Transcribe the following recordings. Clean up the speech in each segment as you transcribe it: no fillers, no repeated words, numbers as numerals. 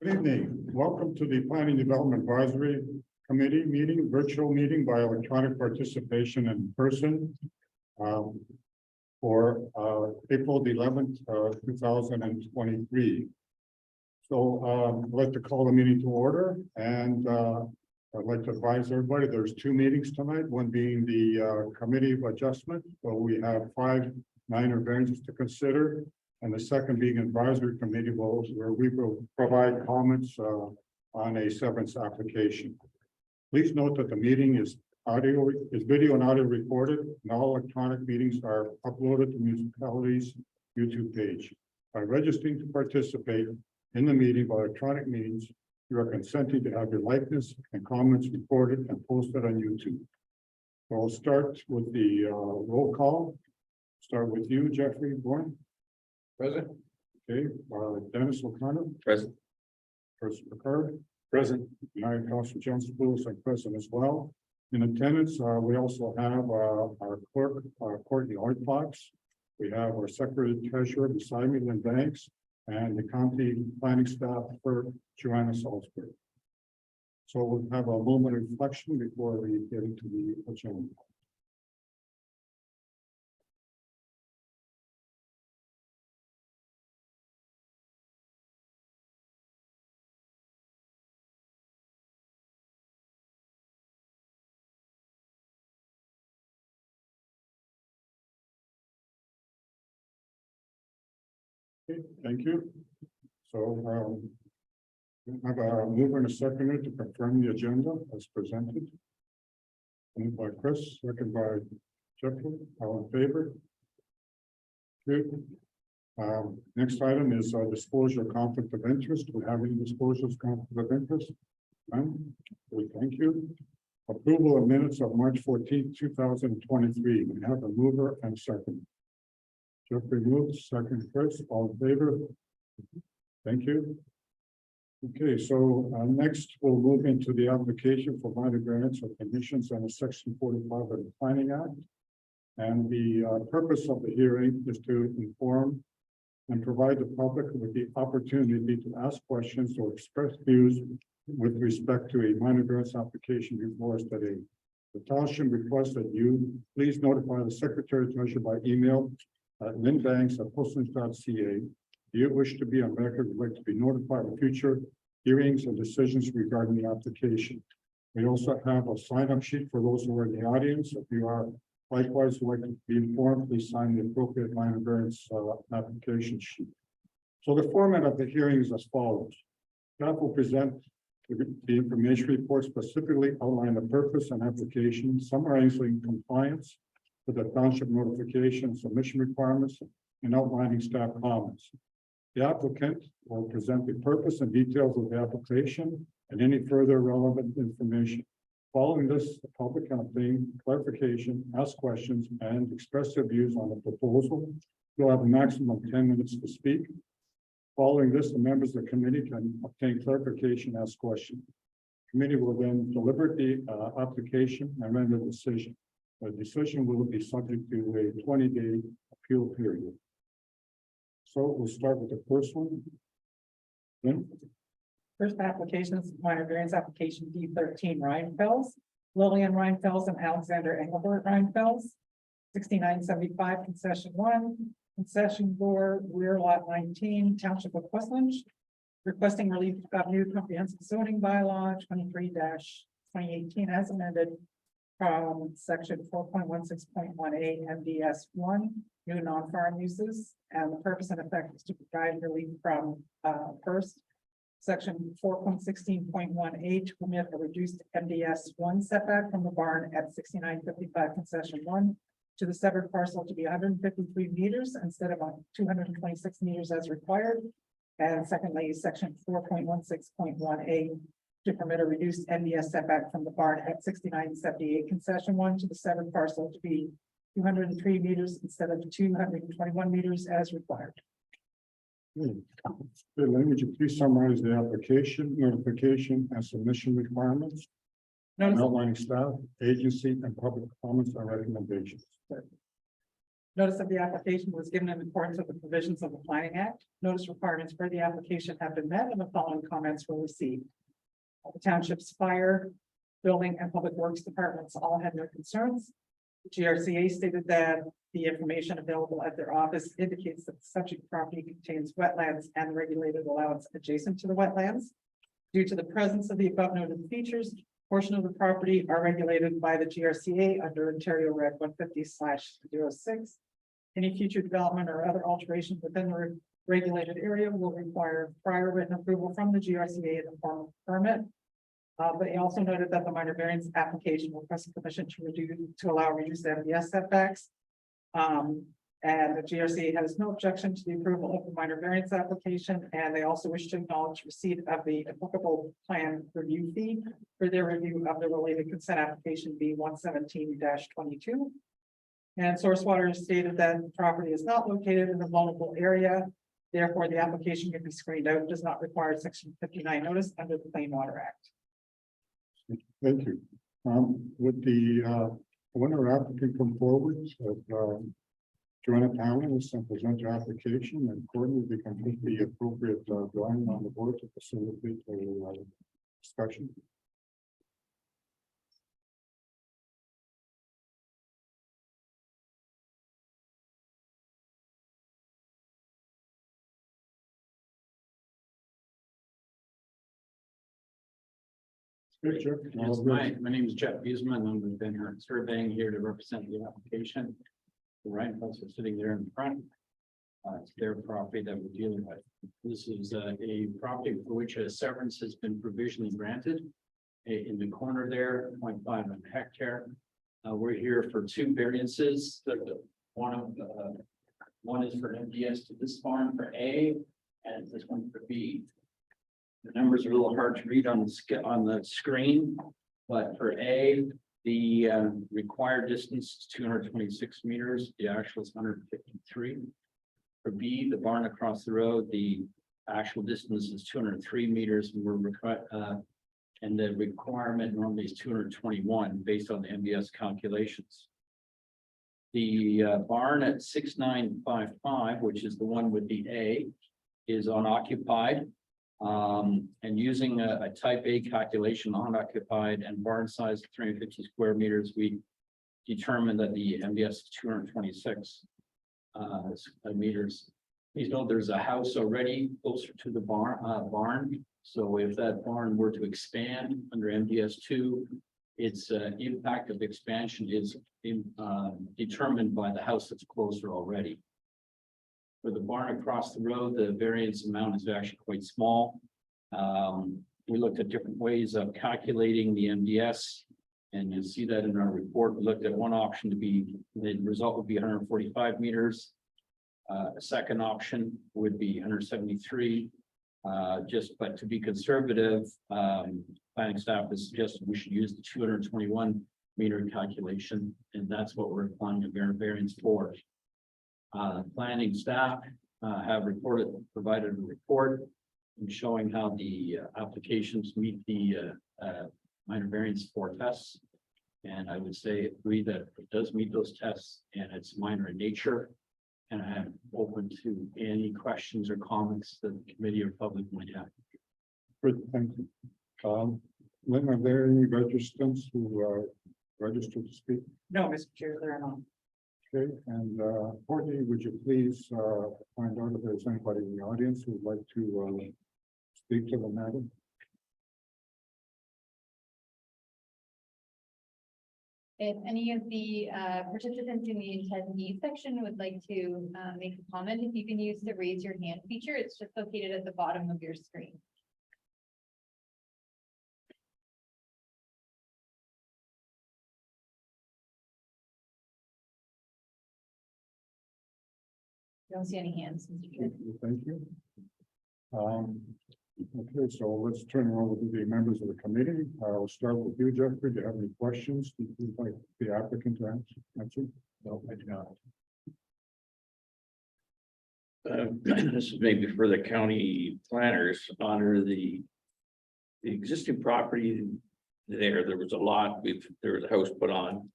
Good evening. Welcome to the Planning Development Advisory Committee meeting, virtual meeting by electronic participation in person for April the 11th, 2023. So I'd like to call the meeting to order, and I'd like to advise everybody there's two meetings tonight, one being the Committee of Adjustment. So we have 5 minor variances to consider. And the second being advisory committee where we will provide comments on a severance application. Please note that the meeting is video and audio recorded, and all electronic meetings are uploaded to municipalities' YouTube page. By registering to participate in the meeting by electronic means, you are consenting to have your likeness and comments recorded and posted on YouTube. So I'll start with the roll call. Start with you, Jeffrey Bourne. Present. Okay, Dennis O'Connor. Present. Chris McCarr. Present. United Council John Spruce and present as well. In attendance, we also have our clerk, Courtney Oitfox. We have our secretary treasurer beside me, Lynn Banks, and the county planning staff for Joanna Salisbury. So we'll have a moment of reflection before we get into the agenda. Okay, thank you. So I have a mover and a seconder to confirm the agenda as presented. Moved by Chris, second by Jeffrey, all in favor? Good. Next item is disclosure of conflict of interest. Do we have any disclosures of conflict of interest? None? Good, thank you. Approval of minutes of March 14th, 2023. We have a mover and second. Jeffrey moves, second Chris, all in favor? Thank you. Okay, so next we'll move into the application for minor variance of conditions under Section 45 of the Planning Act. And the purpose of the hearing is to inform and provide the public with the opportunity to ask questions or express views with respect to a minor variance application before us today. The township requests that you please notify the Secretary Treasurer by email at lynbanks@postings.ca. Do you wish to be on record, would like to be notified of future hearings and decisions regarding the application. We also have a sign-up sheet for those who are in the audience. If you are likewise would like to be informed, please sign the appropriate minor variance application sheet. So the format of the hearing is as follows. Staff will present the information report, specifically outline the purpose and application, summarizing compliance with the township notification submission requirements, and outlining staff comments. The applicant will present the purpose and details of the application and any further relevant information. Following this, the public can obtain clarification, ask questions, and express their views on the proposal. You'll have a maximum of 10 minutes to speak. Following this, the members of the committee can obtain clarification, ask questions. The committee will then deliberate the application and render a decision. The decision will be subject to a 20-day appeal period. So we'll start with the first one. Lynn? First application is minor variance application D13 Reinfelds, Lillian Reinfelds and Alexander Engelbert Reinfelds, 6975 concession 1, concession 4, rear lot 19, Township of Westland, requesting relief of new comprehensive zoning bylaw 23-2018 as amended from section 4.16.18 MDS 1, new non-farm uses, and the purpose and effect is to provide relief from first, section 4.16.18 to permit a reduced MDS 1 setback from the barn at 6955 concession 1 to the severed parcel to be 153 meters instead of 226 meters as required. And secondly, section 4.16.18 to permit a reduced MDS setback from the barn at 6978 concession 1 to the severed parcel to be 203 meters instead of 221 meters as required. Okay, Lynn, would you please summarize the application, notification, and submission requirements, and Notice, outlining staff, agency, and public comments and recommendations? Notice of the application was given in accordance with the provisions of the Planning Act. Notice requirements for the application have been met and the following comments were received. The township's fire, building and public works departments all had no concerns. GRCA stated that the information available at their office indicates that the subject property contains wetlands and regulated allowance adjacent to the wetlands. Due to the presence of the above noted features, portion of the property are regulated by the GRCA under Ontario Reg 150/06. Any future development or other alteration within the regulated area will require prior written approval from the GRCA in the form of a permit. But he also noted that the minor variance application requests permission to allow reduced MDS setbacks. And the GRC has no objection to the approval of the minor variance application, and they also wish to acknowledge receipt of the applicable plan review fee for their review of the related consent application B 117-22. And Source Water has stated that the property is not located in a vulnerable area. Therefore, the application can be screened out, does not require section 59 notice under the Clean Water Act. Thank you. Would the winner applicant come forward, join a panelist and present your application, and Courtney, they can put the appropriate drawing on the board to facilitate the discussion. Picture. Yes, my name is Jeff Guzman. I'm been here surveying here to represent the application. The Ryan Fells are sitting there in front. It's their property that we're dealing with. This is a property for which a severance has been provisionally granted. In the corner there, 0.5 hectare. We're here for two variances. One is for MDS to this farm for A, and this one for B. The numbers are a little hard to read on the screen, but for A, the required distance is 226 meters. The actual is 153. For B, the barn across the road, the actual distance is 203 meters. And the requirement normally is 221 based on the MBS calculations. The barn at 6955, which is the one with the A, is unoccupied. And using a type A calculation, unoccupied and barn size 350 square meters, we determined that the MBS is 226 meters. Please note there's a house already closer to the barn. So if that barn were to expand under MDS 2, its impact of expansion is determined by the house that's closer already. For the barn across the road, the variance amount is actually quite small. We looked at different ways of calculating the MDS, and you'll see that in our report. We looked at one option to be, the result would be 145 meters. A second option would be 173. But to be conservative, planning staff has suggested we should use the 221 meter calculation, and that's what we're applying a variance for. Planning staff have provided a report showing how the applications meet the minor variance 4 tests. And I would say agree that it does meet those tests and it's minor in nature. And I am open to any questions or comments that the committee or public might have. Good, thank you. Lynn, are there any registrants who are registered to speak? No, Mr. Chair, there are none. Okay, and Courtney, would you please find out if there's anybody in the audience who would like to speak to the matter? If any of the participants in the attendee section would like to make a comment, if you can use the raise your hand feature, it's just located at the bottom of your screen. Don't see any hands, Mr. Chair. Thank you. Okay, so let's turn it over to the members of the committee. I'll start with you, Jeffrey. Do you have any questions? Do you like the applicant to answer? No, I do not. This is maybe for the county planners. Under the existing property there was a lot, there was a house put on.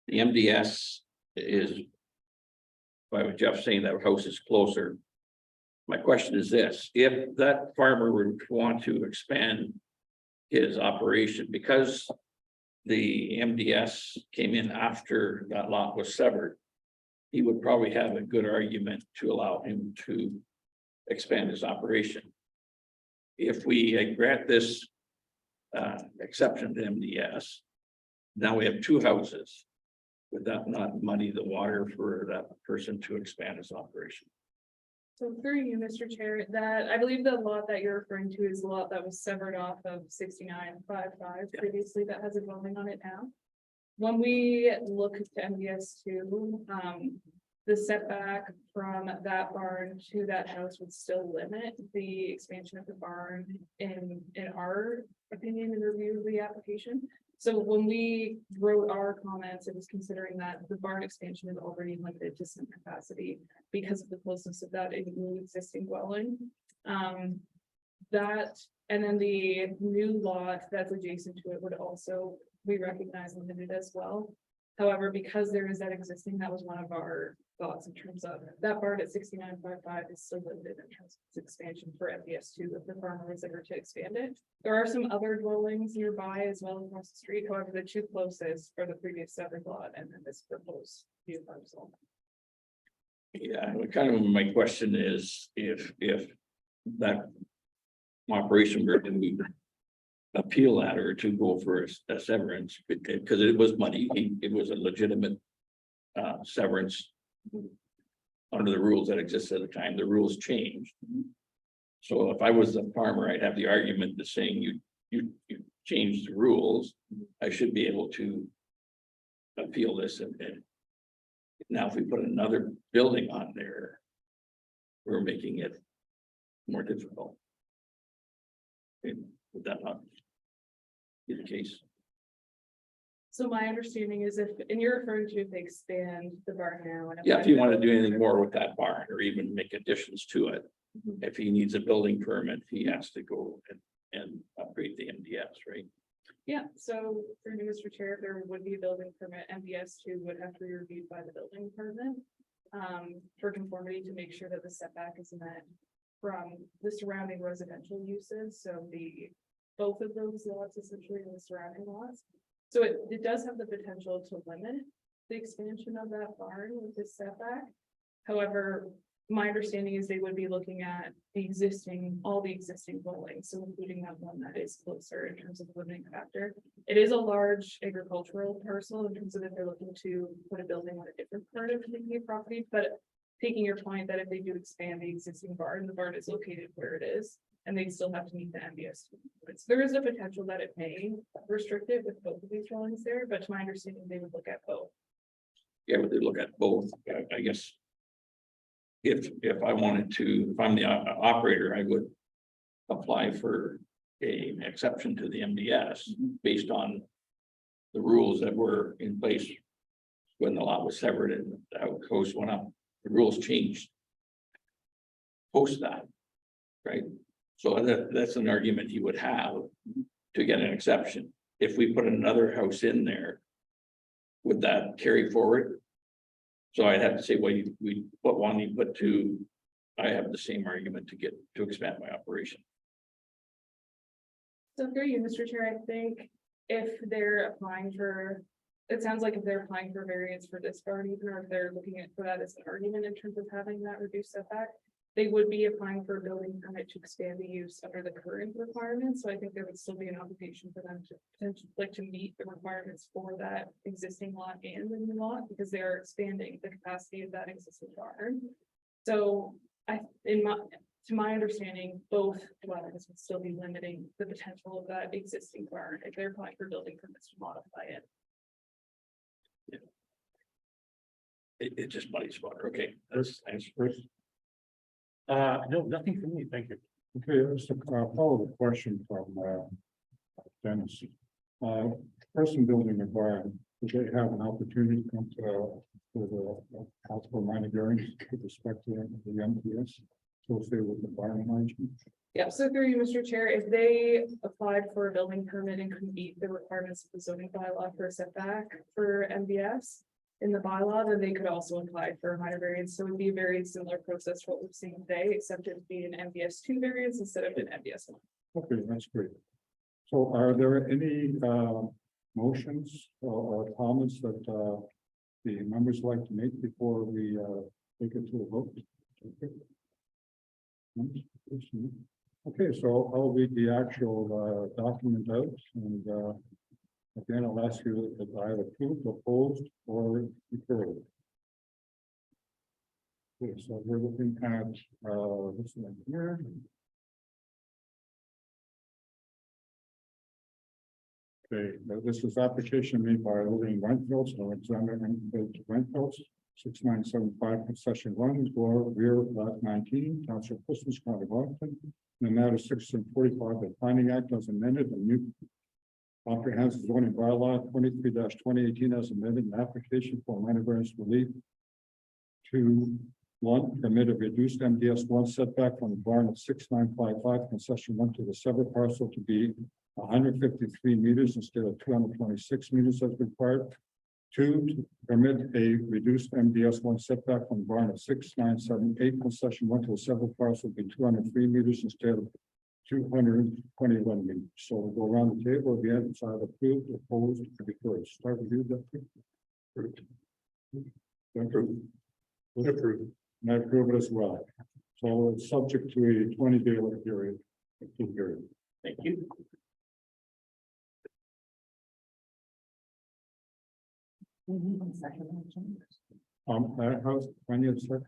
The MDS is by what Jeff saying that house is closer. My question is this, if that farmer would want to expand his operation, because the MDS came in after that lot was severed, he would probably have a good argument to allow him to expand his operation. If we grant this exception to MDS, now we have two houses. Would that not muddy the water for that person to expand his operation? So through you, Mr. Chair, that I believe the lot that you're referring to is the lot that was severed off of 6955 Yeah. previously that has a building on it now. When we look to MDS two, the setback from that barn to that house would still limit the expansion of the barn in our opinion and review of the application. So when we wrote our comments, it was considering that the barn expansion is already limited to some capacity because of the closeness of that new existing dwelling. That, and then the new lot that's adjacent to it would also, we recognize, limited as well. However, because there is that existing, that was one of our thoughts in terms of that barn at 6955 is still limited in terms of its expansion for MDS two if the farmer was ever to expand it. There are some other dwellings nearby as well across the street. However, the two closest are the previous severed lot and then this proposed new parcel. Yeah, kind of my question is if that operation were to appeal that or to go for a severance, because it was money, it was a legitimate severance under the rules that existed at the time. The rules changed. So if I was the farmer, I'd have the argument to saying you changed the rules. I should be able to appeal this and now if we put another building on there, we're making it more difficult. Would that not be the case? So my understanding is and you're referring to if they expand the barn now. And Yeah, if you want to do anything more with that barn or even make additions to it, Mhm. if he needs a building permit, he has to go and upgrade the MDS, right? Yeah, so for you, Mr. Chair, if there would be a building permit, MDS two would have to be reviewed by the building department. For conformity to make sure that the setback is met from the surrounding residential uses, so both of those lots essentially in the surrounding lots. So it does have the potential to limit the expansion of that barn with this setback. However, my understanding is they would be looking at all the existing dwellings, so including that one that is closer in terms of the limiting factor. It is a large agricultural parcel in terms of if they're looking to put a building on a different part of the property, but taking your point that if they do expand the existing barn, the barn is located where it is, and they still have to meet the MDS. There is a potential that it may restrict it with both of these dwellings there, but to my understanding, they would look at both. Yeah, but they look at both, I guess. If I wanted to, if I'm the operator, I would apply for an exception to the MDS based on the rules that were in place when the lot was severed and the house went up. The rules changed post that, right? So that's an argument he would have to get an exception. If we put another house in there, would that carry forward? So I'd have to say, well, we put one, you put two. I have the same argument to expand my operation. So through you, Mr. Chair, I think if they're applying for, it sounds like if they're applying for variance for this barn, even or if they're looking at for that as an argument in terms of having that reduced setback, they would be applying for a building permit to expand the use under the current requirements. So I think there would still be an obligation for them to potentially to meet the requirements for that existing lot and the new lot because they are expanding the capacity of that existing barn. So to my understanding, both dwellings would still be limiting the potential of that existing barn if they're applying for building permits to modify it. It just muddies water. Okay, Chris, thanks. Chris? No, nothing for me, thank you. Okay, just a follow-up question from Dennis. Person building a barn, do they have an opportunity to come to the House for minor variance with respect to the MPS? So say with the barn arrangement? Yeah, so through you, Mr. Chair, if they applied for a building permit and could meet the requirements of the zoning bylaw for a setback for MBS, in the bylaw, then they could also apply for a minor variance. So it would be a very similar process to what we're seeing today, except it'd be an MBS two variance instead of an MBS one. Okay, that's great. So are there any motions or comments that the members like to make before we take it to a vote? Okay, so I'll read the actual document out and again, I'll ask you if I have approved, opposed, or deferred. Okay, so we're looking at this one here. Okay, now this is application made by Lillian Rentals, Alexander and Rentals, 6975 concession 1, floor rear lot 19, Township Christmas, County of Washington. And matter 645, the Planning Act as amended, a new comprehensive zoning bylaw 23-2018 as amended, an application for minor variance relief to one, permit a reduced MDS one setback from the barn of 6955, concession 1 to the separate parcel to be 153 meters instead of 226 meters as required. 2, to permit a reduced MDS one setback from the barn of 6978, concession 1 to a separate parcel be 203 meters instead of 221 meters. So we'll go around the table again. It's either approved, opposed, or deferred. Start with you, Deputy. Approved. Approved. And I approve it as well. So it's subject to a 20-day period. Thank you. How's, when you second?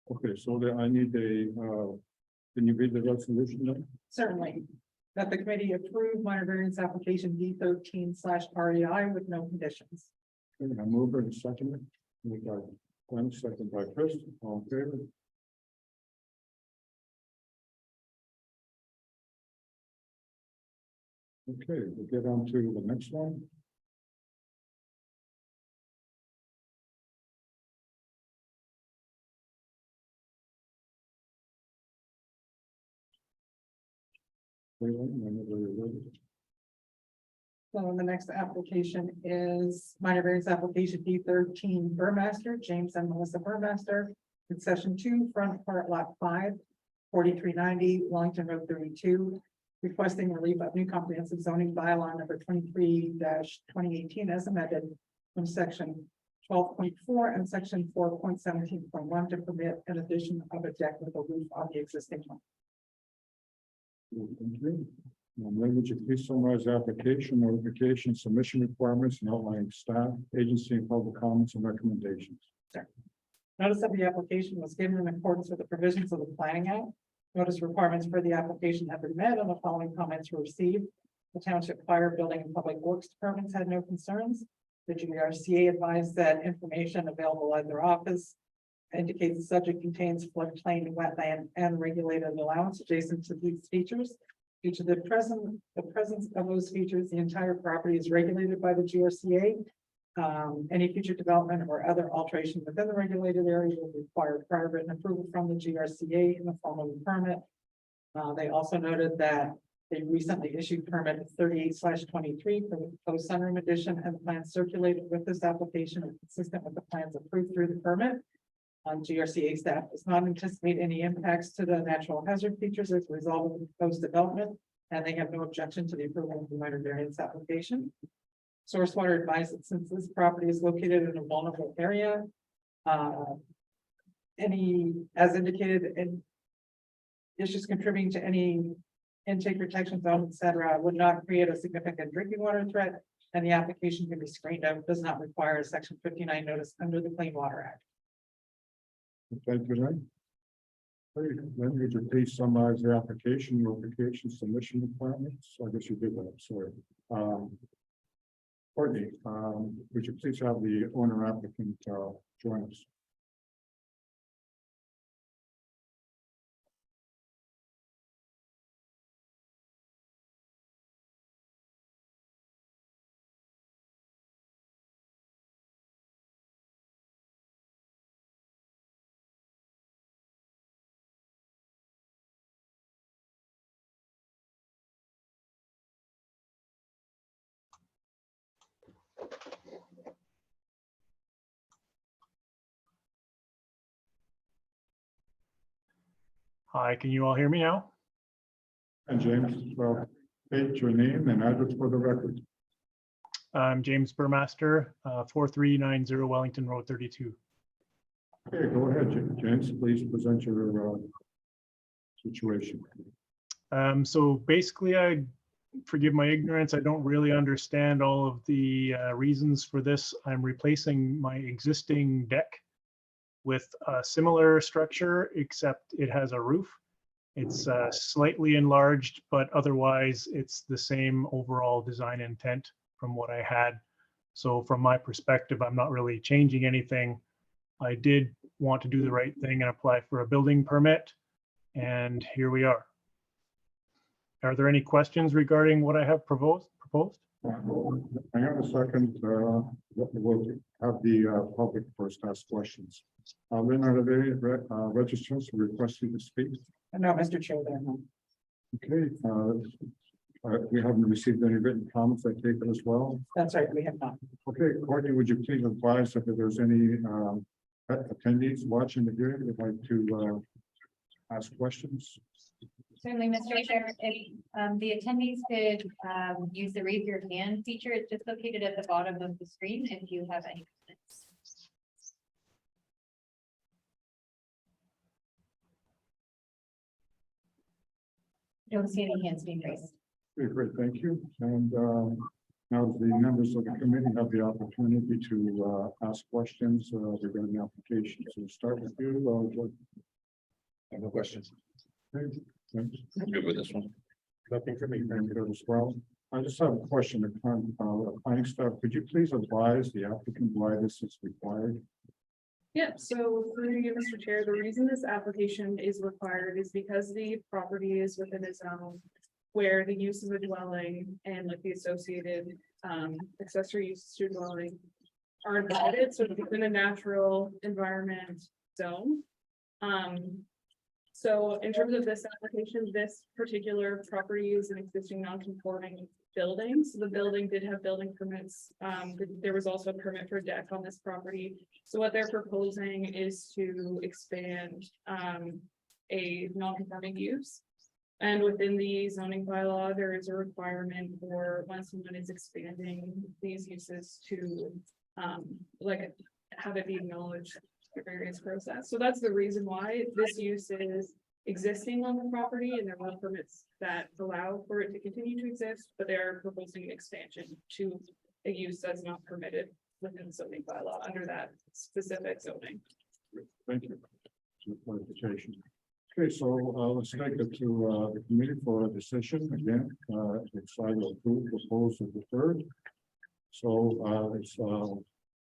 Okay, so I need a, can you read the resolution then? Certainly, that the committee approve minor variance application D 13/REI with no conditions. Okay, I move it and second it. We got Glenn, second by Chris, all in favor? Okay, we'll get on to the next one. Whenever you're ready. So the next application is minor variance application D 13 Burmaster, James and Melissa Burmaster. Concession 2, front part lot 5, 4390 Wellington Road 32. Requesting relief of new comprehensive zoning bylaw number 23-2018 as amended from section 12.4 and section 4.17.1 to permit an addition of a deck with a roof on the existing home. Thank you. Then would you please summarize the application, notification, submission requirements, and outlining staff, agency, and public comments and recommendations? Notice of the application was given in accordance with the provisions of the Planning Act. Notice requirements for the application have been met and the following comments were received. The Township Fire, Building, and Public Works Departments had no concerns. The GRCA advised that information available at their office indicates the subject contains floodplain, wetland, and regulated allowance adjacent to these features. Due to the presence of those features, the entire property is regulated by the GRCA. Any future development or other alteration within the regulated area will require prior written approval from the GRCA in the form of a permit. They also noted that they recently issued permit 38/23 for the proposed sunroom addition, and the plans circulated with this application are consistent with the plans approved through the permit. GRCA staff does not anticipate any impacts to the natural hazard features as a result of the proposed development, and they have no objection to the approval of the minor variance application. Sourcewater advised that since this property is located in a vulnerable area, as indicated, and issues contributing to any intake protection zone, et cetera, would not create a significant drinking water threat, and the application can be screened out, does not require a section 59 notice under the Clean Water Act. Thank you, Lynn. Then would you please summarize the application, notification, submission requirements? I guess you did that, sorry. Courtney, would you please have the owner applicant join us? Hi, can you all hear me now? And James, well, state your name and address for the record. I'm James Burmaster, 4390 Wellington Road 32. Okay, go ahead, James, please present your situation. So basically, I forgive my ignorance. I don't really understand all of the reasons for this. I'm replacing my existing deck with a similar structure, except it has a roof. It's slightly enlarged, but otherwise it's the same overall design intent from what I had. So from my perspective, I'm not really changing anything. I did want to do the right thing and apply for a building permit, and here we are. Are there any questions regarding what I have proposed? Hang on a second, we'll have the public first ask questions. Lynn, are there any registrants requesting to speak? No, Mr. Chair, there are none. Okay, we haven't received any written comments, I take it as well. That's right, we have not. Okay, Courtney, would you please advise if there's any attendees watching the hearing who'd like to ask questions? Certainly, Mr. Chair, if the attendees could use the raise your hand feature, it's just located at the bottom of the screen if you have any comments. Don't see any hands being raised. Okay, great, thank you. And now the members of the committee have the opportunity to ask questions regarding the application. So we'll start with you. George. I have no questions. Okay, thanks. I'm good with this one. Nothing for me. Thank you as well. I just have a question. Planning staff, could you please advise the applicant why this is required? Yep, so through you, Mr. Chair, the reason this application is required is because the property is within a zone where the use of a dwelling and like the associated accessory uses to dwelling are invited, so it's within a natural environment zone. So in terms of this application, this particular property is an existing non-conforming building. So the building did have building permits. There was also a permit for a deck on this property. So what they're proposing is to expand a non-conforming use. And within the zoning bylaw, there is a requirement for when someone is expanding these uses to like have it be acknowledged through various process. So that's the reason why this use is existing on the property, and there are permits that allow for it to continue to exist, but they're proposing an expansion to a use that's not permitted within the zoning bylaw under that specific zoning. Thank you. For clarification. Okay, so let's take it to the committee for a decision again. It's either approved, proposed, or deferred. So it's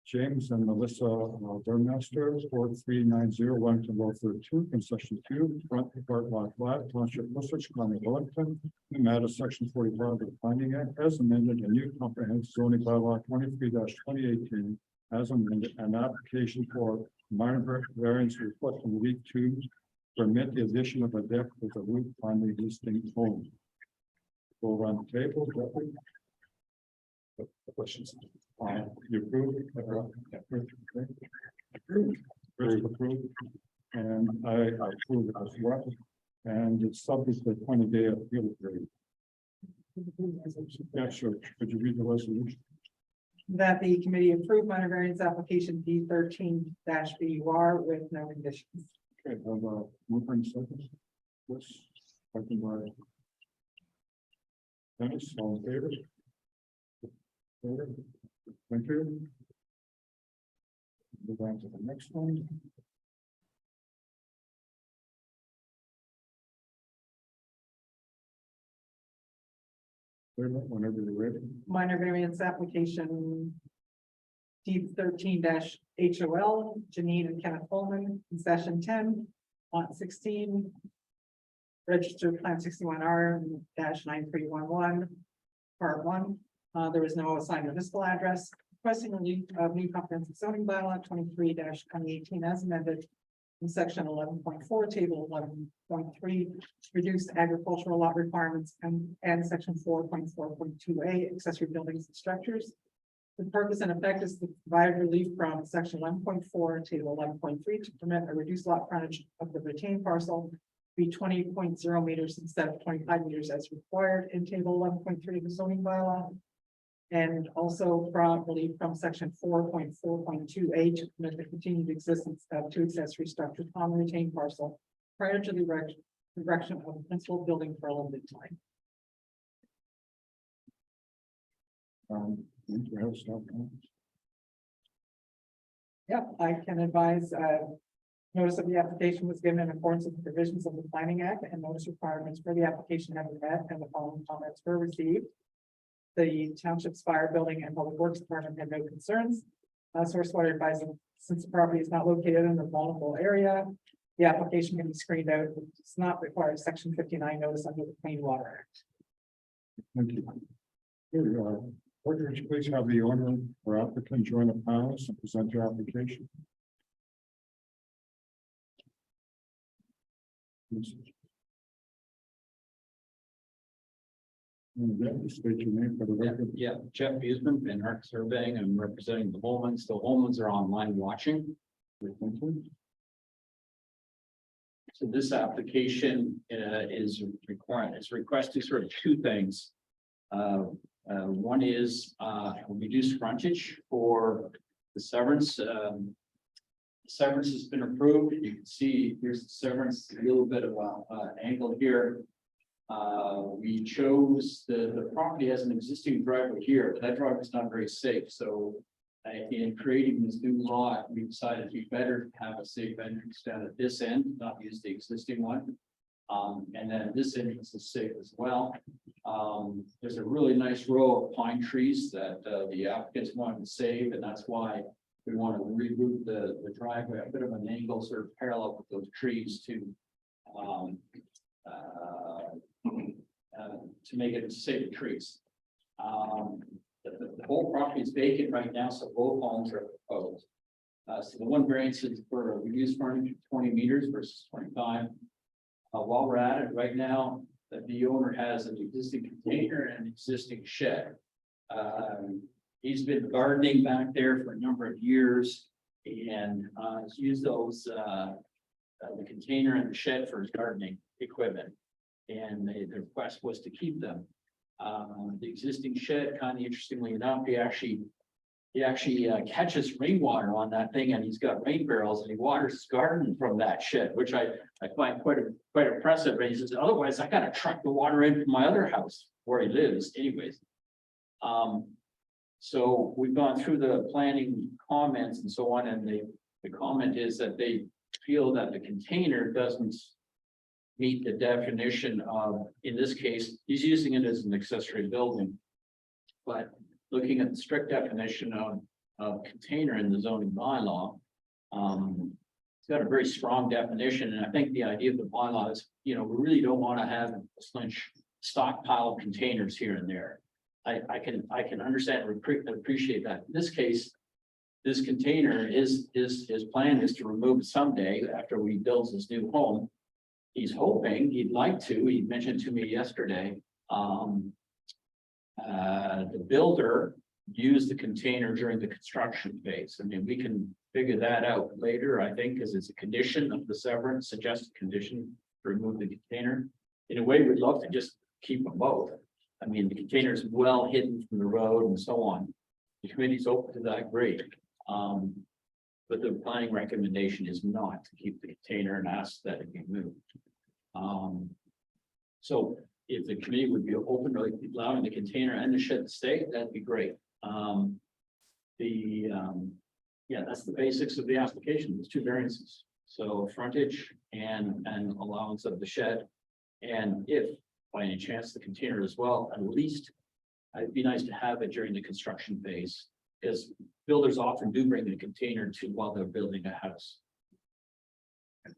James and Melissa Burmaster, 4390 Wellington Road 32, concession 2, front part lot 5, Township Osage, County of Wellington. The matter section 45 of the Planning Act as amended, a new comprehensive zoning bylaw 23-2018 as amended, an application for minor variance requesting week 2 permit the addition of a deck with a roof on the existing home. Go around the table. Jeffrey. Questions? You approve? Approved. Approved. And I approve it as well. And it's subject to 20-day appeal period. Yeah, sure. Could you read the resolution? That the committee approved minor variance application D13-BUR with no conditions. Okay, have a mover and second. Yes. Second by Dennis, all in favor? Thank you. Move on to the next one. Whenever you're ready. Minor variance application D13-HOL, Janine and Kenneth Coleman, concession 10, lot 16. Registered plan 61R-9311, part 1. There was no assigned municipal address. Requesting a new comprehensive zoning bylaw 23-2018 as amended. In section 11.4, table 11.3, reduced agricultural lot requirements and section 4.4.2A, accessory buildings and structures. The purpose and effect is to provide relief from section 1.4 to 11.3 to permit a reduced lot frontage of the retained parcel be 20.0 meters instead of 25 meters as required in table 11.3 of the zoning bylaw. And also from relief from section 4.4.2A to permit the continued existence of two accessory structures on the retained parcel prior to the erection of the principal building for a limited time. Do you have staff comments? Yep, I can advise, notice of the application was given in accordance with the provisions of the Planning Act, and notice requirements for the application have been met, and the following comments were received. The Township's Fire Building and Public Works Department had no concerns. Source water advising, since the property is not located in a vulnerable area, the application can be screened out. It does not require a section 59 notice under the Clean Water Act. Thank you. Here, would you please have the owner or applicant join the panelists and present your application? And then state your name for the record. Yeah, Jeff Buseman, Van Ark Surveying. I'm representing the Holmans. The Holmans are online watching. So this application is requiring, it's requesting sort of two things. One is reduced frontage for the severance. Severance has been approved. You can see here's the severance, a little bit of a angle here. We chose the property has an existing driveway here, but that driveway is not very safe. So in creating this new lot, we decided it'd be better to have a safe entrance down at this end, not use the existing one. And then this entrance is safe as well. There's a really nice row of pine trees that the applicants wanted to save, and that's why we want to reroute the driveway a bit of an angle, sort of parallel with those trees to make it safe trees. The whole property is vacant right now, so both homes are proposed. So the one variance is for a reduced frontage of 20 meters versus 25. While we're at it right now, the owner has an existing container and an existing shed. He's been gardening back there for a number of years and has used those the container and the shed for his gardening equipment. And the request was to keep them. The existing shed, kind of interestingly enough, he actually catches rainwater on that thing, and he's got rain barrels and he waters his garden from that shed, which I find quite impressive. And he says, otherwise I gotta truck the water in from my other house where he lives anyways. So we've gone through the planning comments and so on, and the comment is that they feel that the container doesn't meet the definition of, in this case, he's using it as an accessory building. But looking at the strict definition of container in the zoning bylaw, it's got a very strong definition. And I think the idea of the bylaw is, we really don't want to have a stockpile of containers here and there. I can understand and appreciate that. In this case, this container his plan is to remove it someday after we build his new home. He's hoping, he'd like to, he mentioned to me yesterday, the builder used the container during the construction phase. I mean, we can figure that out later, I think, because it's a condition of the severance, suggested condition to remove the container. In a way, we'd love to just keep them both. I mean, the container is well hidden from the road and so on. The committee's open to that, great. But the planning recommendation is not to keep the container and ask that it be moved. So if the committee would be open to allowing the container and the shed to stay, that'd be great. Yeah, that's the basics of the application. There's two variances. So frontage and allowance of the shed. And if by any chance the container as well, at least it'd be nice to have it during the construction phase, because builders often do bring the container to while they're building a house.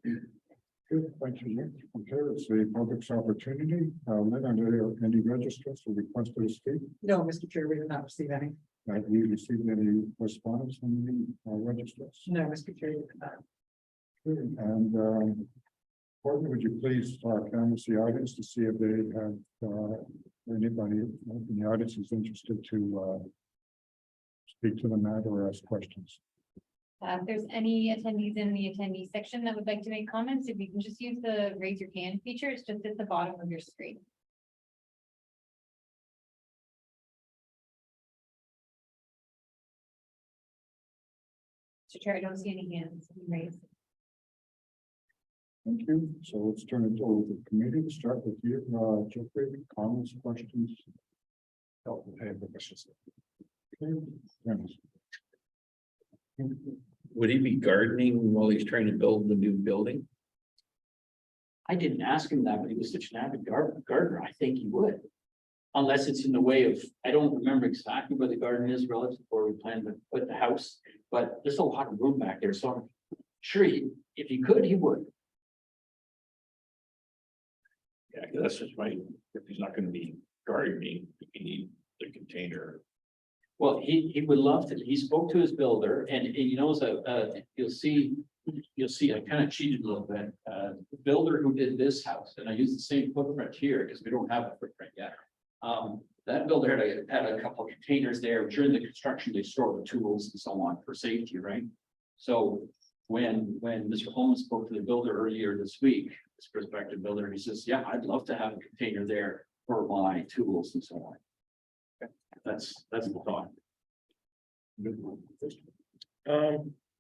Good, thank you, Nick. Okay, it's the public's opportunity. Lynn, are there any registrants who requested to speak? No, Mr. Chair, we did not receive any. Have you received any response from the registrants? No, Mr. Chair, we did not. Good, and Courtney, would you please canvass the audience to see if they have anybody in the audience is interested to speak to the matter or ask questions? If there's any attendees in the attendee section that would like to make comments, if you can just use the raise your hand feature, it's just at the bottom of your screen. Mr. Chair, I don't see any hands raised. Thank you. So let's turn it over to the committee. To start with you, Jeffrey, comments, questions? Oh, I have the questions. Okay, Dennis. Would he be gardening while he's trying to build the new building? I didn't ask him that, but he was such an avid gardener. I think he would. Unless it's in the way of, I don't remember exactly where the garden is relative to where we plan to put the house, but there's a lot of room back there, so I'm sure if he could, he would. Yeah, 'cause that's just my, if he's not gonna be gardening, you need the container. Well, he would love to. He spoke to his builder and he knows that, you'll see, I kind of cheated a little bit. The builder who did this house, and I use the same footprint here because we don't have a footprint yet. That builder had a couple of containers there. During the construction, they store the tools and so on for safety, right? So when Mr. Holmes spoke to the builder earlier this week, this prospective builder, he says, yeah, I'd love to have a container there for my tools and so on. That's the thought.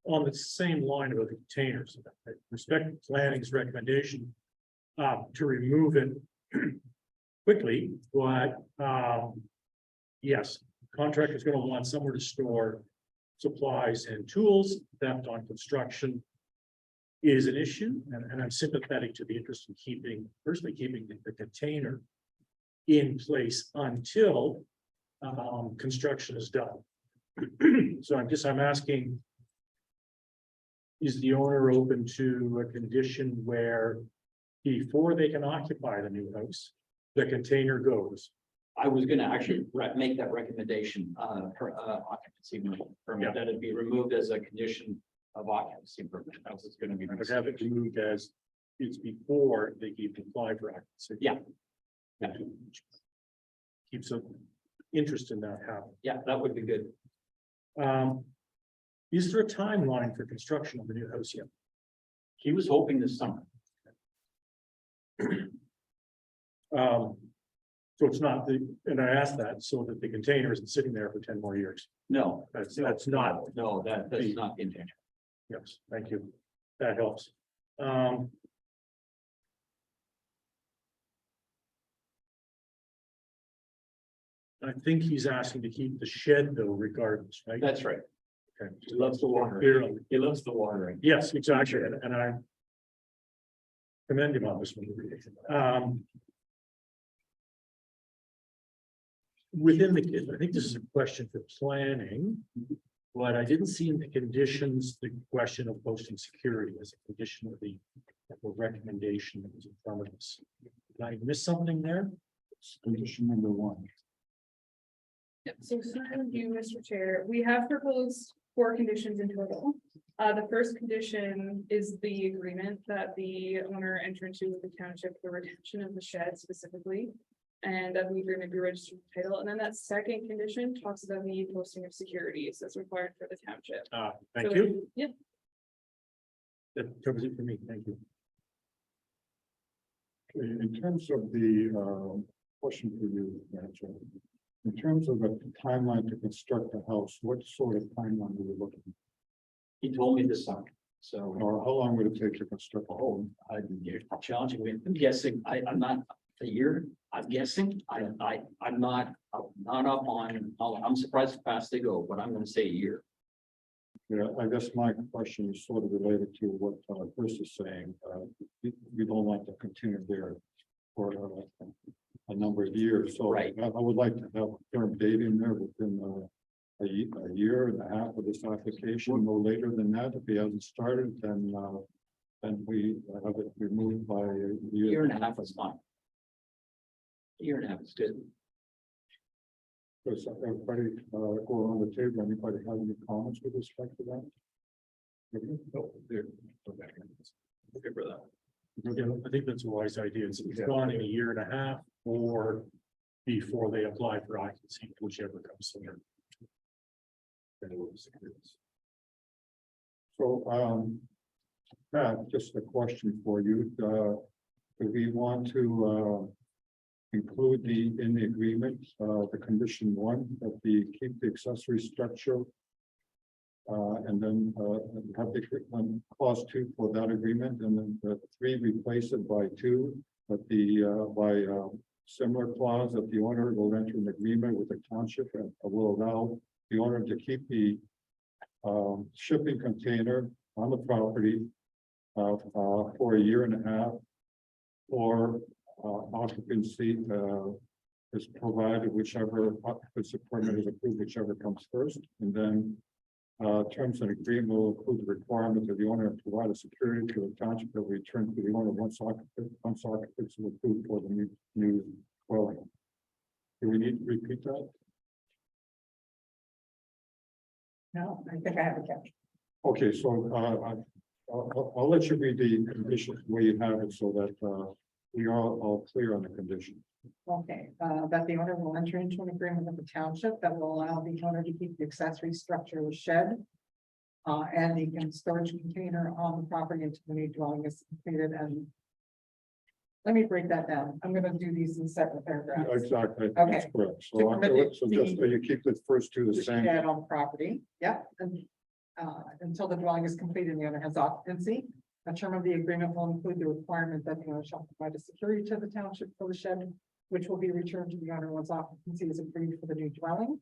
On the same line about the containers, I respect planning's recommendation to remove it quickly, but yes, contractor is going to want somewhere to store supplies and tools. Theft on construction is an issue, and I'm sympathetic to the interest in personally keeping the container in place until construction is done. So I'm asking, is the owner open to a condition where before they can occupy the new house, the container goes? I was gonna actually make that recommendation, for occupancy permit, that it be removed as a condition of occupancy permit. Else it's gonna be. I would have it removed as it's before they can apply for occupancy. Yeah. Yeah. Keep some interest in that happening. Yeah, that would be good. Is there a timeline for construction of the new house yet? He was hoping this summer. So it's not and I asked that so that the container isn't sitting there for 10 more years. No, That's not. no, that's not the intention. Yes, thank you. That helps. I think he's asking to keep the shed though regardless, right? That's right. Okay. He loves the water. Clearly. He loves the water. Yes, exactly, and I commend him on this one. Within the, I think this is a question for planning, but I didn't see in the conditions, the question of posting security as a condition of the recommendation that was in front of us. Did I miss something there? Condition number 1. So through you, Mr. Chair, we have proposed 4 conditions in total. The first condition is the agreement that the owner enter into with the township, the retention of the shed specifically. And that the agreement be registered with title. And then that second condition talks about the posting of securities that's required for the township. Thank So, you. Yeah. That covers it for me. Thank you. In terms of the question for you, Manager, in terms of a timeline to construct a house, what sort of timeline are we looking at? He told me this summer, so. Or how long would it take to construct a home? You're challenging me. I'm guessing, I'm not a year, I'm guessing, I'm not up on, I'm surprised how fast they go, but I'm gonna say a year. Yeah, I guess my question is sort of related to what Chris is saying. We don't like to continue there for a number of years, so Right. I would like to have a firm date in there within a year and a half of this application, no later than that. If he hasn't started, then we have it removed by a Year and a half is fine. Year and a half is good. Does everybody go around the table? Anybody have any comments with respect to that? No, there. Okay, for that. Yeah, I think that's a wise idea. It's gone in a year and a half or before they apply for occupancy, whichever comes sooner. So, Pat, just a question for you, do we want to, include in the agreement, the condition one, that we keep the accessory structure? And then, have the, clause two for that agreement, and then the three replace it by two, but similar clause that the owner will enter an agreement with the township and will allow the owner to keep the shipping container on the property for a year and a half, or occupancy is provided, whichever occupancy permit is approved, whichever comes first, and then terms and agreement will include the requirement that the owner provide a security to the township that return to the owner once occupancy is approved for the new dwelling. Do we need to repeat that? No, I think I have a catch. Okay, so I'll let you read the conditions where you have it so that we are all clear on the condition. Okay, that the owner will enter into an agreement with the township that will allow the owner to keep the accessory structure shed. And the storage container on the property until the new dwelling is completed, and. Let me break that down. I'm gonna do these in separate paragraphs. Exactly, that's Okay. correct. To So, permit so just so you keep the first two the The same. shed on the property, yep, and until the dwelling is completed and the owner has occupancy. A term of the agreement will include the requirement that the owner shall provide a security to the township for the shed, which will be returned to the owner once occupancy is approved for the new dwelling.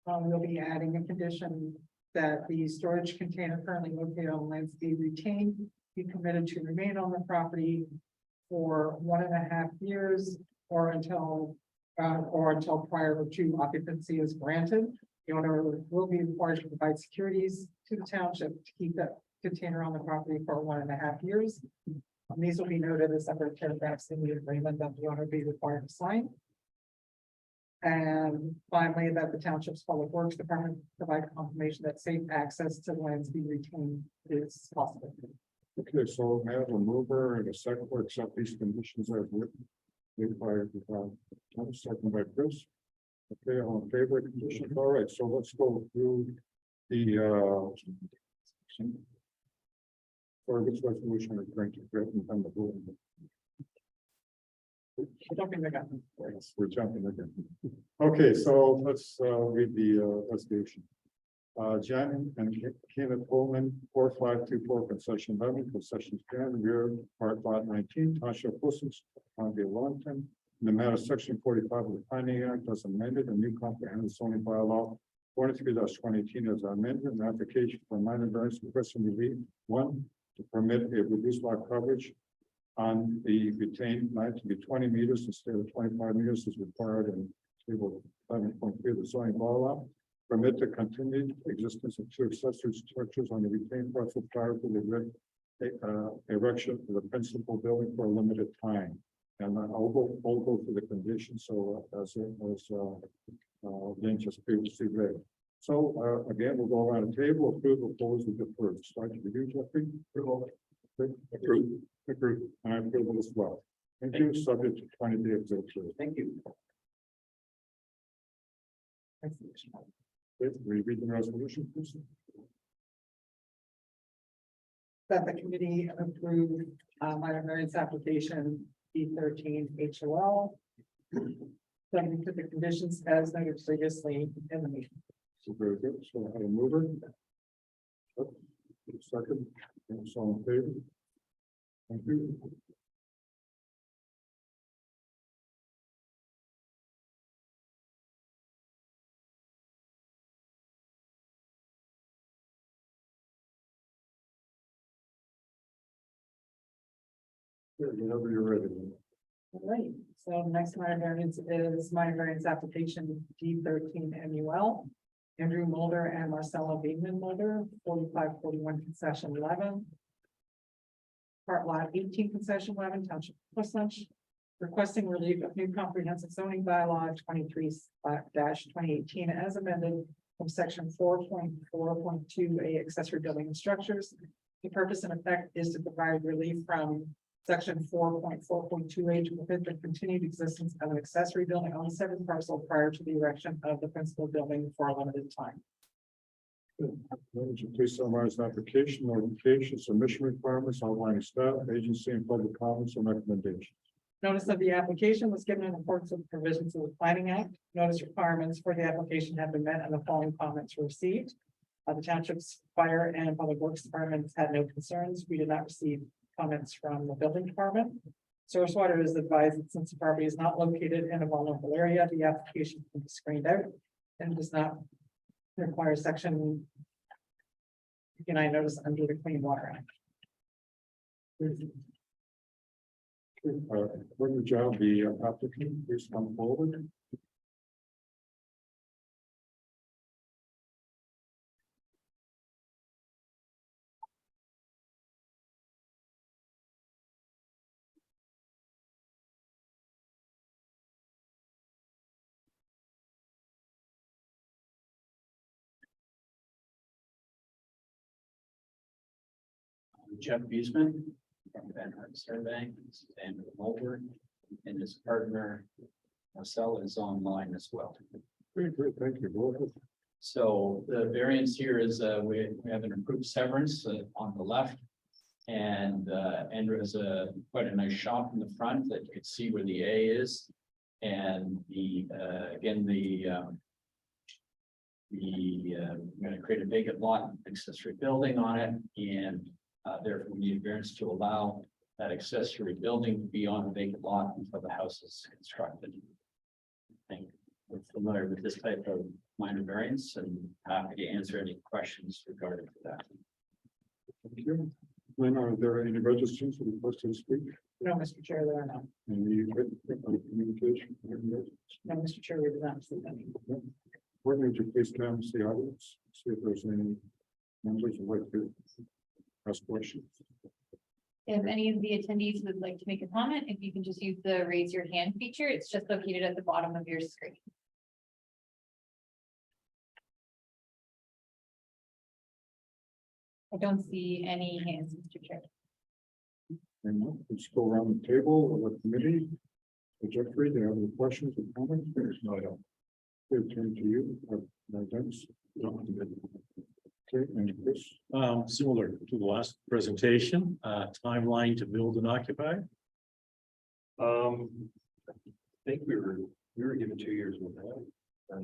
We'll be adding a condition that the storage container currently located on lands be retained, be permitted to remain on the property for 1.5 years or until prior to occupancy is granted. The owner will be required to provide securities to the township to keep that container on the property for 1.5 years. These will be noted as separate paragraphs in the agreement that the owner be required to sign. And finally, that the township's public works department provide confirmation that safe access to the lands be retained is possible. Okay, so I have a mover and a second to accept these conditions as written. Made by, second by Chris. Okay, all in favor of conditions, all right, so let's go through the for this resolution is going to written on the board. We're jumping again. Okay, so let's read the resolution. Jan and Kenneth Coleman, 4524 concession 11, concession 10, rear part lot 19, Tasha Wilson's, County of Wellington. In the matter of section 45 of the Planning Act as amended, a new comprehensive zoning bylaw 43-2018 as amended, an application for minor variance requesting relief. One, to permit a reduced lot coverage on the retained land to be 20 meters instead of 25 meters as required in table 11.3 of the zoning bylaw. Permit the continued existence of two accessory structures on the retained parcel prior to the erection of the principal building for a limited time. And I'll go through the conditions, so as Lynn just previously read. So again, we'll go around the table, approve, oppose, and defer. Start with you, Jeffrey. Approve. Approve, and I approve it as well. Thank you, subject to 20 days. Thank you. Read the resolution, please. That the committee approved minor variance application B13 HOL. Subject to the conditions as noted previously in the meeting. So very good. So I have a mover. Second, and so in favor. Thank you. Whenever you're ready. All right, so the next minor variance is minor variance application D13 MUL. Andrew Mulder and Marcella Bateman Mulder, 4541 concession 11. Part lot 18 concession 11, Township of Portsmouth, requesting relief of new comprehensive zoning bylaw 23-2018 as amended from section 4.4.2A accessory building and structures. The purpose and effect is to provide relief from section 4.4.2A to prevent the continued existence of an accessory building on the seventh parcel prior to the erection of the principal building for a limited time. Would you please summarize the application, notification, submission requirements, outlining staff, agency, and public comments and recommendations? Notice of the application was given in accordance with the provisions of the Planning Act. Notice requirements for the application have been met and the following comments were received. The township's fire and public works departments had no concerns. We did not receive comments from the building department. Source water is advised that since the property is not located in a vulnerable area, the application can be screened out and does not require section 59 notice under the Clean Water Act. What would job the applicant please come forward? Jeff Buseman from Van Hart Survey, this is Andrew Mulder, and his partner Marcel is online as well. Very good, thank you. Go ahead. So the variance here is, we have an improved severance on the left. And Andrew has quite a nice shop in the front that you can see where the A is. And the, again, we're gonna create a vacant lot, accessory building on it, and therefore we need a variance to allow that accessory building to be on a vacant lot until the house is constructed. I think we're familiar with this type of minor variance and happy to answer any questions regarding to that. Thank you. Then are there any registrants who request to speak? No, Mr. Chair, there are none. Any written communication? No, Mr. Chair, we did not receive any. Would you please canvass the audience, see if there's any members who would like to ask questions? If any of the attendees would like to make a comment, if you can just use the raise your hand feature, it's just located at the bottom of your screen. I don't see any hands, Mr. Chair. And let's go around the table of the committee. Jeffrey, do you have any questions or comments? No, I don't. Okay, turn to you. Dennis. Okay, and Chris. Similar to the last presentation, timeline to build and occupy. I think we were given 2 years with that.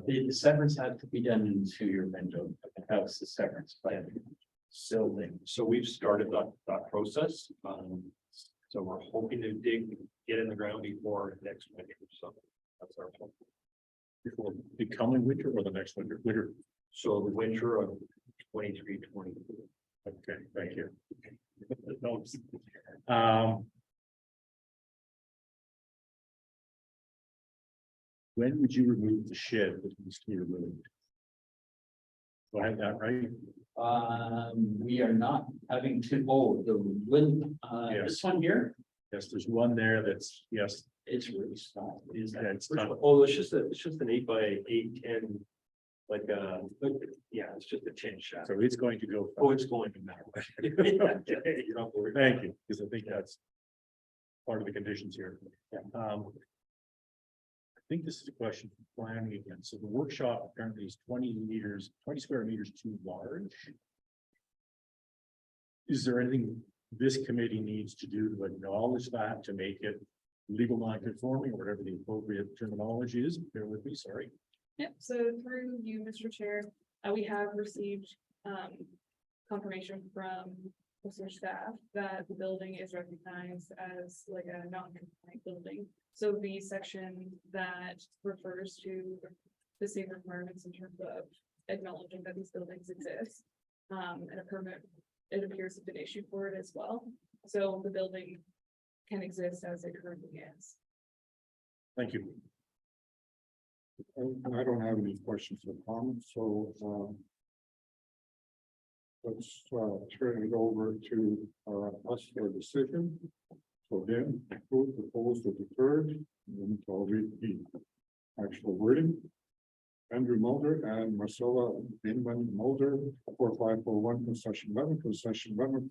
The severance had to be done in a 2-year window. That was the severance plan. Building, so we've started that process. So we're hoping to get in the ground before next winter, so that's our plan. Before the coming winter or the next winter? Winter. So the winter of 23, 24. Okay, thank you. When would you remove the shed that needs to be removed? Do I have that right? We are not having to, the wind, Yes. this one here, Yes, there's one there that's, yes. it's really small. Is Yeah, that? it's not- Oh, it's just an 8 by 8, 10, like, yeah, it's just a 10 shot. So it's going to go. Oh, it's going to matter. Okay, thank you, because I think that's part of the conditions here. I think this is a question for planning again. So the workshop apparently is 20 square meters too large. Is there anything this committee needs to do to acknowledge that, to make it legal non-conforming, or whatever the appropriate terminology is? Bear with me, sorry. Yep, so through you, Mr. Chair, we have received confirmation from Worcester staff that the building is recognized as like a non-compliant building. So the section that refers to the same requirements in terms of acknowledging that these buildings exist, and a permit, it appears to have been issued for it as well. So the building can exist as it currently is. Thank you. I don't have any questions or comments, so let's turn it over to us for a decision. So again, approve, proposed, or deferred, and I'll read the actual wording. Andrew Mulder and Marcella Inman Mulder, 4541, concession 11,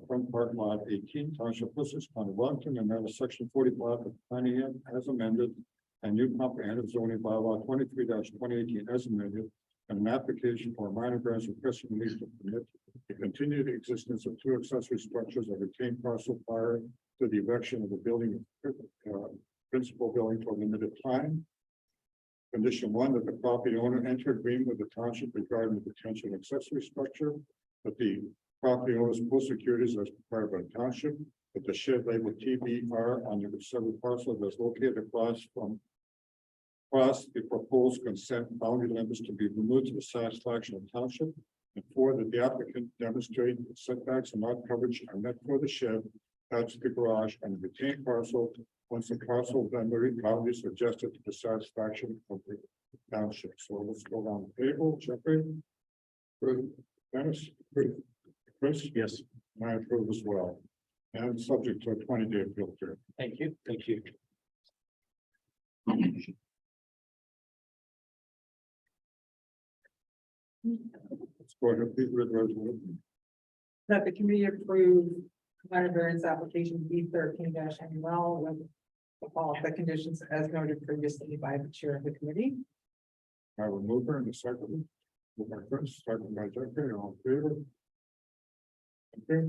front park lot 18, township Lists, County of Wellington, and that is section 45 of planning Act as amended, and new comprehensive zoning bylaw 23-2018 as amended, and an application for a minor variance request relief to permit the continued existence of two accessory structures of retained parcel prior to the erection of the building, principal building for a limited time. Condition one, that the property owner enter agreement with the township regarding the potential accessory structure, that the property owner's full securities as required by the township, that the shed labeled TBR on the several parcel that's located across the proposed consent boundary limits to be removed to the satisfaction of the township. And four, that the applicant demonstrate that setbacks and lot coverage are met for the shed, attached to the garage and the retained parcel, once the parcel boundaries are adjusted to the satisfaction of the township. So let's go down the table. Jeffrey? Approve. Dennis? Approve. Chris? Yes. And I approve as well. And subject to a 20-day appeal period. Thank you. Thank you. Let's go ahead, please read the resolution. That the committee approve minor variance application B 13-NUL with all the conditions as noted previously by the chair of the committee. I will move her in the second. Move by Chris, second by Jeffrey, all in favor? Okay.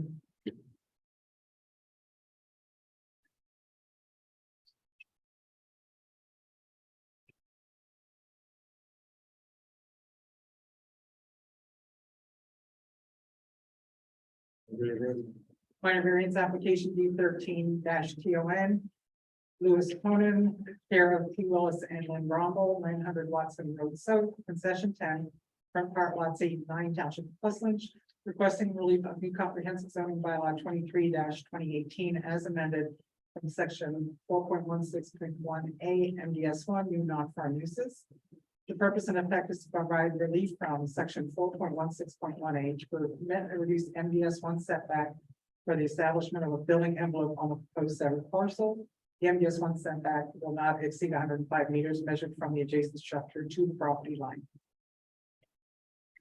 Minor variance application D 13-TON. Louis Conan, care of P. Willis and Lynn Bromble, 900 Watson Road South, concession 10, front part lots 8, 9, township of Plymouth Lynch, requesting relief of new comprehensive zoning bylaw 23-2018 as amended from section 4.16.1A MDS1, new non-farm uses. The purpose and effect is to provide relief from section 4.16.1A to permit a reduced MDS1 setback for the establishment of a building envelope on the proposed severed parcel. The MDS1 setback will not exceed 105 meters measured from the adjacent structure to the property line.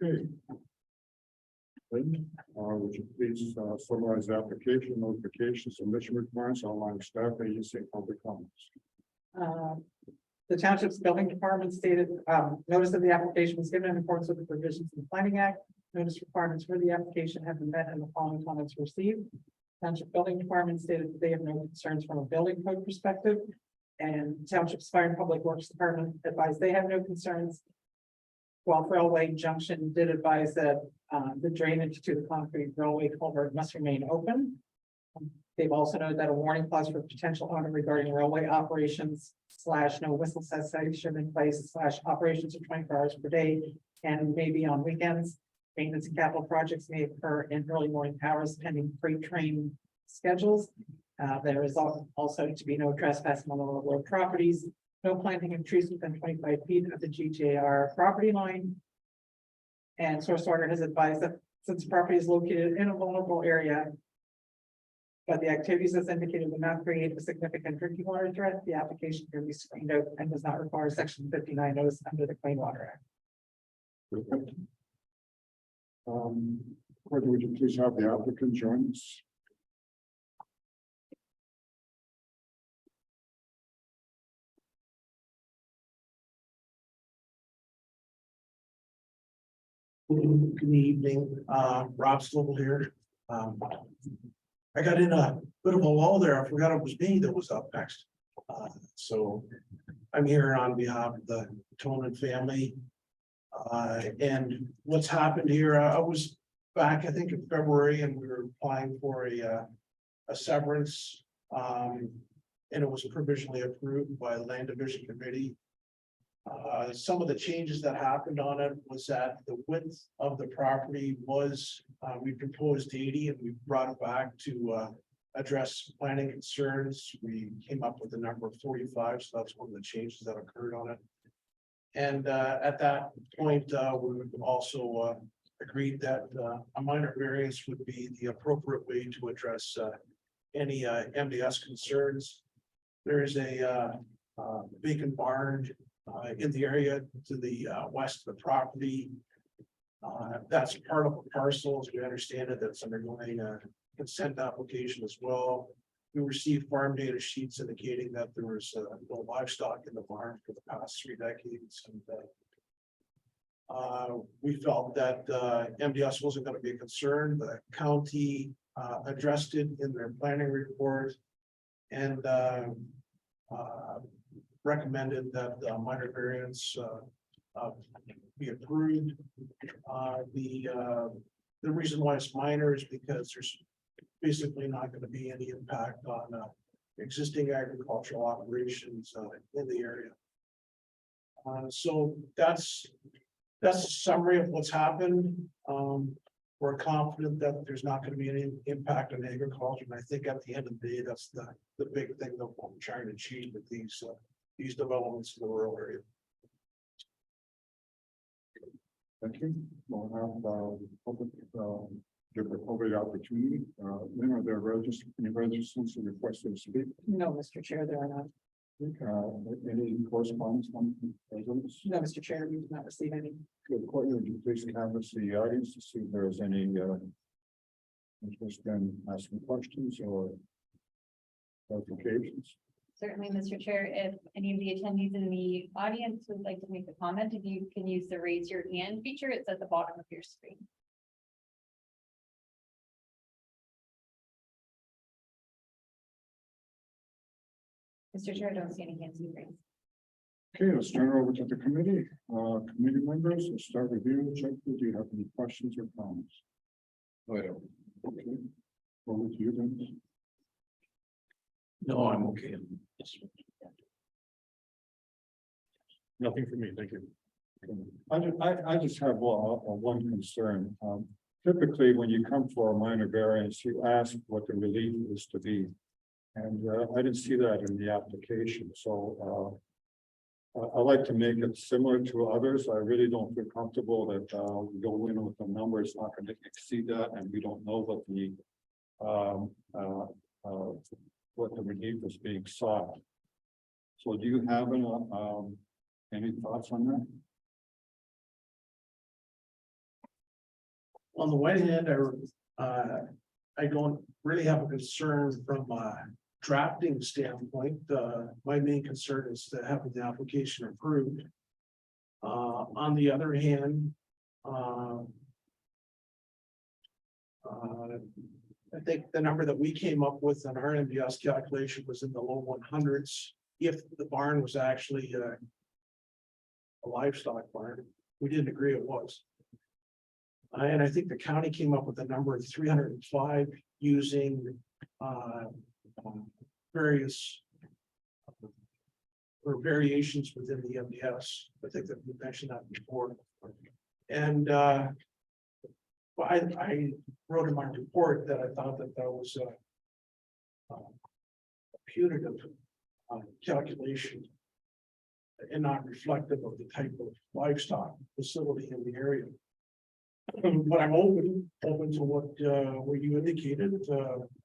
Okay. Lynn, would you please summarize the application, notification, submission requirements, online staff agency, and public comments? The township's building department stated, notice of the application was given in accordance with the provisions of the Planning Act. Notice requirements for the application have been met and the following comments received. Township Building Department stated that they have no concerns from a building code perspective. And Township's Fire and Public Works Department advised they have no concerns. While Railway Junction did advise that the drainage to the concrete railway culvert must remain open. They've also noted that a warning clause for potential owner regarding railway operations / no whistle cessation in place / operations of 24 hours per day and maybe on weekends. Maintenance and capital projects may occur in early morning hours pending freight train schedules. There is also to be no trespassing on the railroad properties, no planting of trees within 25 feet of the GJR property line. And Source Water has advised that since property is located in a vulnerable area, but the activities as indicated would not create a significant drinking water threat, the application can be screened out and does not require section 59 notice under the Clean Water Act. Perfect. Courtney, would you please have the applicant join us? Good evening, Rob Slobel here. I got in a bit of a lull there. I forgot it was me that was up next. So I'm here on behalf of the Tonin family. And what's happened here, I was back, I think in February, and we were applying for a severance. And it was provisionally approved by the Land Division Committee. Some of the changes that happened on it was that the width of the property was, we proposed 80 and we brought it back to address planning concerns. We came up with the number of 45, so that's one of the changes that occurred on it. And at that point, we would also agreed that a minor variance would be the appropriate way to address any MDS concerns. There is a vacant barn in the area to the west of the property. That's part of the parcel, as we understand it, that's undergoing a consent application as well. We received farm data sheets indicating that there was no livestock in the barn for the past 3 decades. And We felt that MDS wasn't gonna be a concern. The county addressed it in their planning report. And recommended that the minor variance be approved. The reason why it's minor is because there's basically not gonna be any impact on existing agricultural operations in the area. So that's a summary of what's happened. We're confident that there's not gonna be any impact on agriculture, and I think at the end of the day, that's the big thing that we're trying to achieve with these developments in the rural area. Thank you. We'll have, public, give the public opportunity, are there any registrants who requested to speak? No, Mr. Chair, there are not. Any correspondence from residents? No, Mr. Chair, we did not receive any. Good, Courtney, would you please canvass the audience to see if there is any, interest in asking questions or clarifications? Certainly, Mr. Chair, if any of the attendees in the audience would like to make a comment, if you can use the raise your hand feature, it's at the bottom of your screen. Mr. Chair, I don't see any hands being raised. Okay, let's turn it over to the committee. Committee members, let's start with you. Chuck, do you have any questions or comments? I don't. Okay. Over to you then. No, I'm okay. Nothing for me, thank you. I just have one concern. Typically, when you come for a minor variance, you ask what the relief is to be. And I didn't see that in the application, so I like to make it similar to others. I really don't feel comfortable that we go in with a number, it's not going to exceed that, and we don't know what the relief is being sought. So do you have any thoughts on that? On the one hand, I don't really have a concern from a drafting standpoint. My main concern is to have the application approved. On the other hand, I think the number that we came up with on our MDS calculation was in the low 100s. If the barn was actually a livestock barn, we didn't agree it was. And I think the county came up with a number of 305 using various or variations within the MDS. I think that we mentioned that before. And I wrote in my report that I thought that was a punitive calculation and not reflective of the type of livestock facility in the area. But I'm open to what you indicated.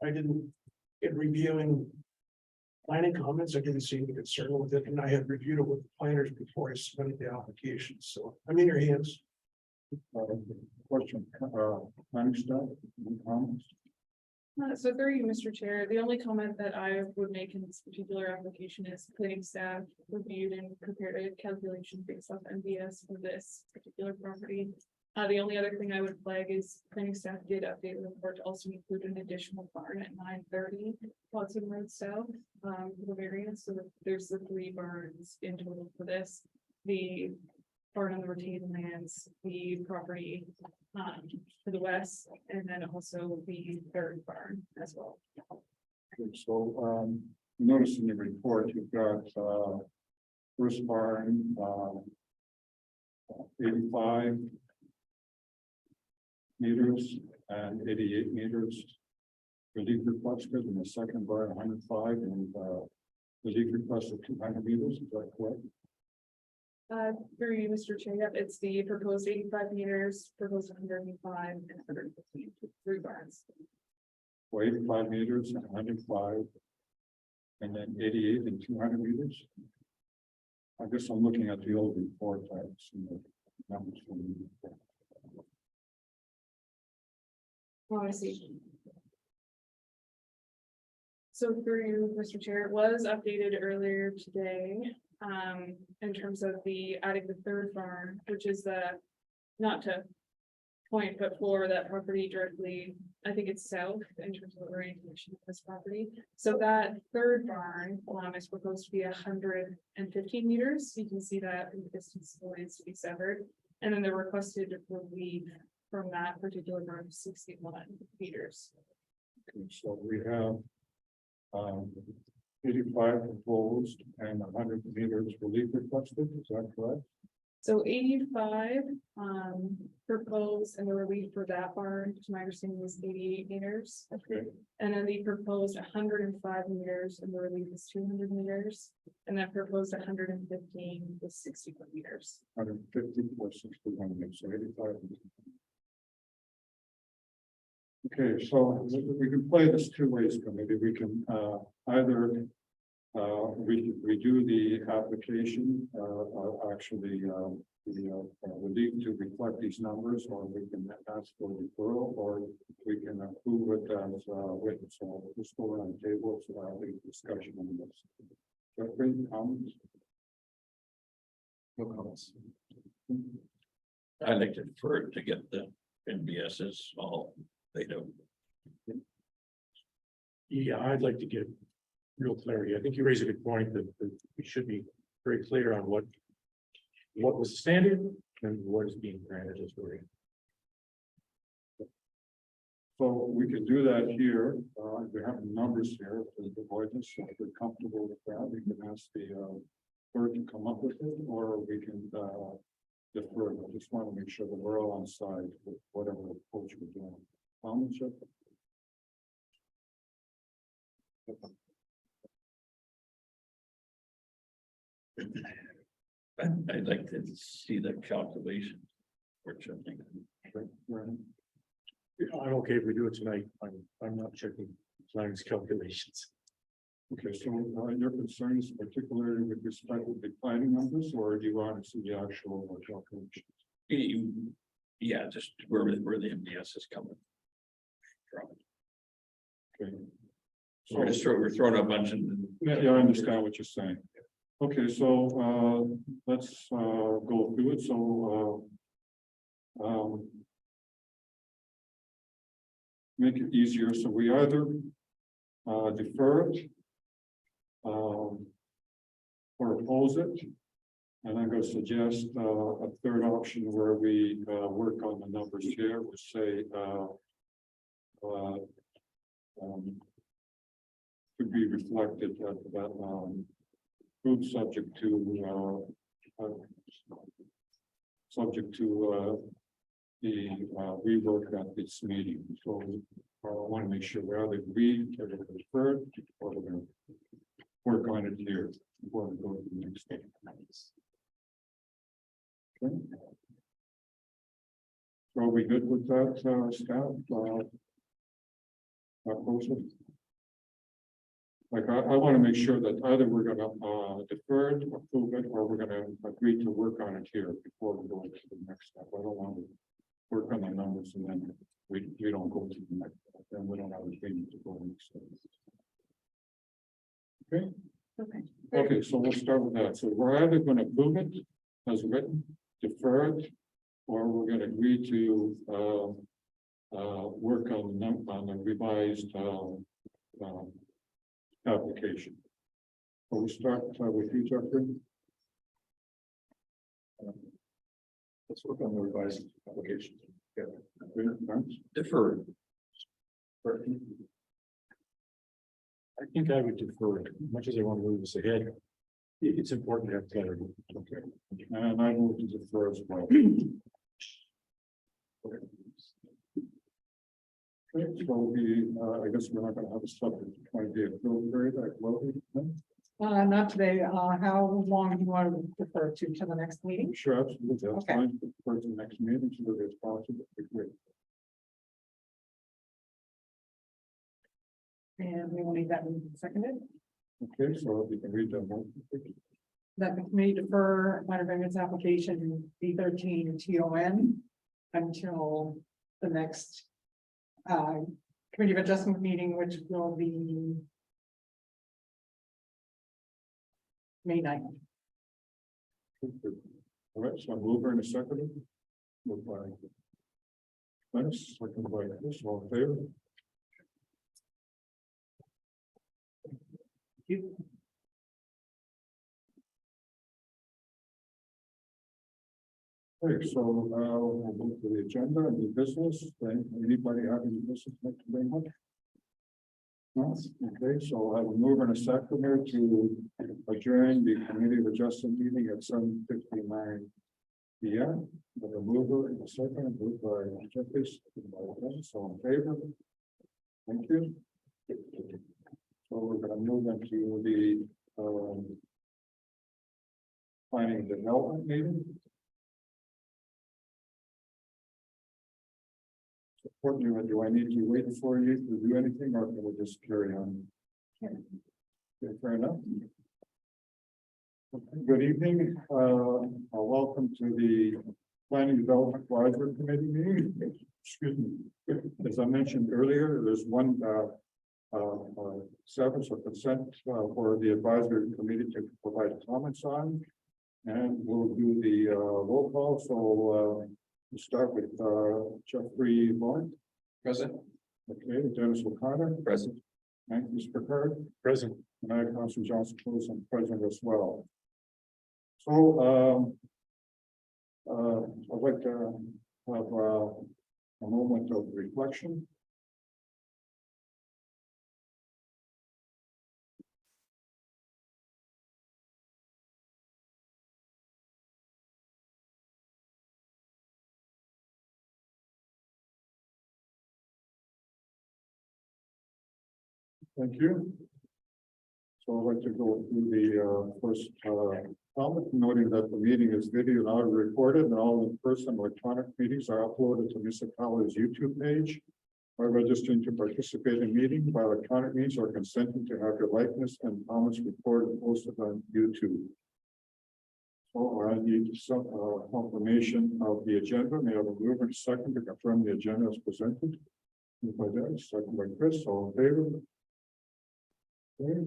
I didn't, in reviewing planning comments, I didn't see any concern with it, and I had reviewed it with the planners before I submitted the application, so I'm in your hands. Question, planning staff, any comments? So through you, Mr. Chair, the only comment that I would make in this particular application is planning staff reviewed and prepared a calculation based off MDS for this particular property. The only other thing I would flag is planning staff did update the report to also include an additional barn at 930 Watson Road South for the variance. So there's the 3 barns in total for this. The barn on the retained lands, the property to the west, and then also the 3rd barn as well. Okay, so notice in the report, you've got first barn 85 meters and 88 meters. Relief requested, and the second barn 105 and relief requested 200 meters, is that correct? Through you, Mr. Chair, yep, it's the proposed 85 meters, proposed 105 and 115, 3 barns. For 85 meters and 105. And then 88 and 200 meters. I guess I'm looking at the old report. I've seen the numbers from the report. Oh, I see. So through you, Mr. Chair, it was updated earlier today. In terms of the adding the 3rd barn, which is the not to point, but for that property directly, I think it's south in terms of the orientation of this property. So that third barn, is proposed to be 115 meters. You can see that in the distance still needs to be severed. And then the requested relief from that particular barn is 61 meters. Okay, so we have 85 proposed and 100 meters relief requested, is that correct? So 85 proposed, and the relief for that barn, to my understanding, is 88 meters. Okay, And then the proposed 105 meters, and the relief is 200 meters. And then proposed 115 is 61 meters. 150 or 61, so 85. Okay, so we can play this two ways, committee. We can either redo the application, actually the relief to reflect these numbers, or we can ask for deferral, or we can approve it as written. So we'll just go around the table so I'll leave discussion on this. Jeffrey, comments? No comments. I'd like to defer to get the NBSs all laid out. Yeah, I'd like to get real clarity. I think you raise a good point that we should be very clear on what was the standard and what is being granted as well. So we can do that here. We have the numbers here for the avoidance. If you're comfortable with that, we can ask the clerk to come up with it, or we can defer. I just want to make sure that we're all on side with whatever approach we're doing. Comments, Jeff? I'd like to see the calculation. Fortunately. Right. I'm okay if we do it tonight. I'm not checking Lang's calculations. Okay, so your concerns particularly with respect to the planning numbers, or do you want to see the actual calculations? Yeah, just where the MDS is coming from. Okay. So we're throwing a bunch of. Yeah, I understand what you're saying. Okay, so let's go through it. So make it easier. So we either defer it or oppose it. And I'm going to suggest a third option where we work on the numbers here. We'll say could be reflected at that group subject to the rework at this meeting. So I want to make sure we either agree to defer or we're going to work on it here before we go to the next step. Okay. So are we good with that, staff? Process? Like, I want to make sure that either we're gonna defer it, approve it, or we're gonna agree to work on it here before we go into the next step. I don't want to work on the numbers and then we don't go to the next step, then we don't have a meeting to go to the next step. Okay, okay, so we'll start with that. So we're either going to approve it as written, defer it, or we're going to agree to work on the revised application. So we start with you, Jeffrey. Let's work on the revised application. Yeah. Thanks. Defer. I think I would defer it, as much as I want to move this ahead. It's important to have clarity. Okay. And I move to defer as well. Okay, so we, I guess we're not gonna have a subject 20-day appeal period, will we? Not today. How long do you want to defer to the next meeting? Sure, absolutely, that's Okay. fine, for the next meeting, so that it's possible. Great. And we will need that moved and seconded. Okay, so we can read that one. That the committee defer minor variance application B13 TON until the next committee of adjustment meeting, which will be May 9th. All right, so I'm over in a second. Moved by Dennis, second by Chris, all in favor? Okay, so we'll move to the agenda and the business. Anybody have any business like to bring up? No? Okay, so I will move in a second here to adjourn the committee of adjustment meeting at 7:59 p.m. With a mover in a second, moved by Jeffrey, second by Dennis, all in favor? Thank you. So we're gonna move into the planning and development meeting. So, Courtney, do I need to wait for you to do anything, or can we just carry on? Okay, fair enough. Okay, good evening, welcome to the Planning and Development Advisory Committee meeting. Excuse me. As I mentioned earlier, there's one severance or consent for the advisory committee to provide comments on. And we'll do the roll call, so we'll start with Jeffrey Vaughn. Present. Okay, Dennis O'Connor. Present. Hank Picard. Present. And I, Council Johnson, I'm present as well. So I'd like to have a moment of reflection. Thank you. So I'd like to go through the first comment, noting that the meeting is video and audio recorded, and all in-person electronic meetings are uploaded to municipality's YouTube page. By registering to participate in meeting by electronic means or consenting to have your likeness and comments recorded and posted on YouTube. So I need some confirmation of the agenda. May I have a mover and second to confirm the agenda as presented? Moved by Dennis, second by Chris, all in favor? Okay,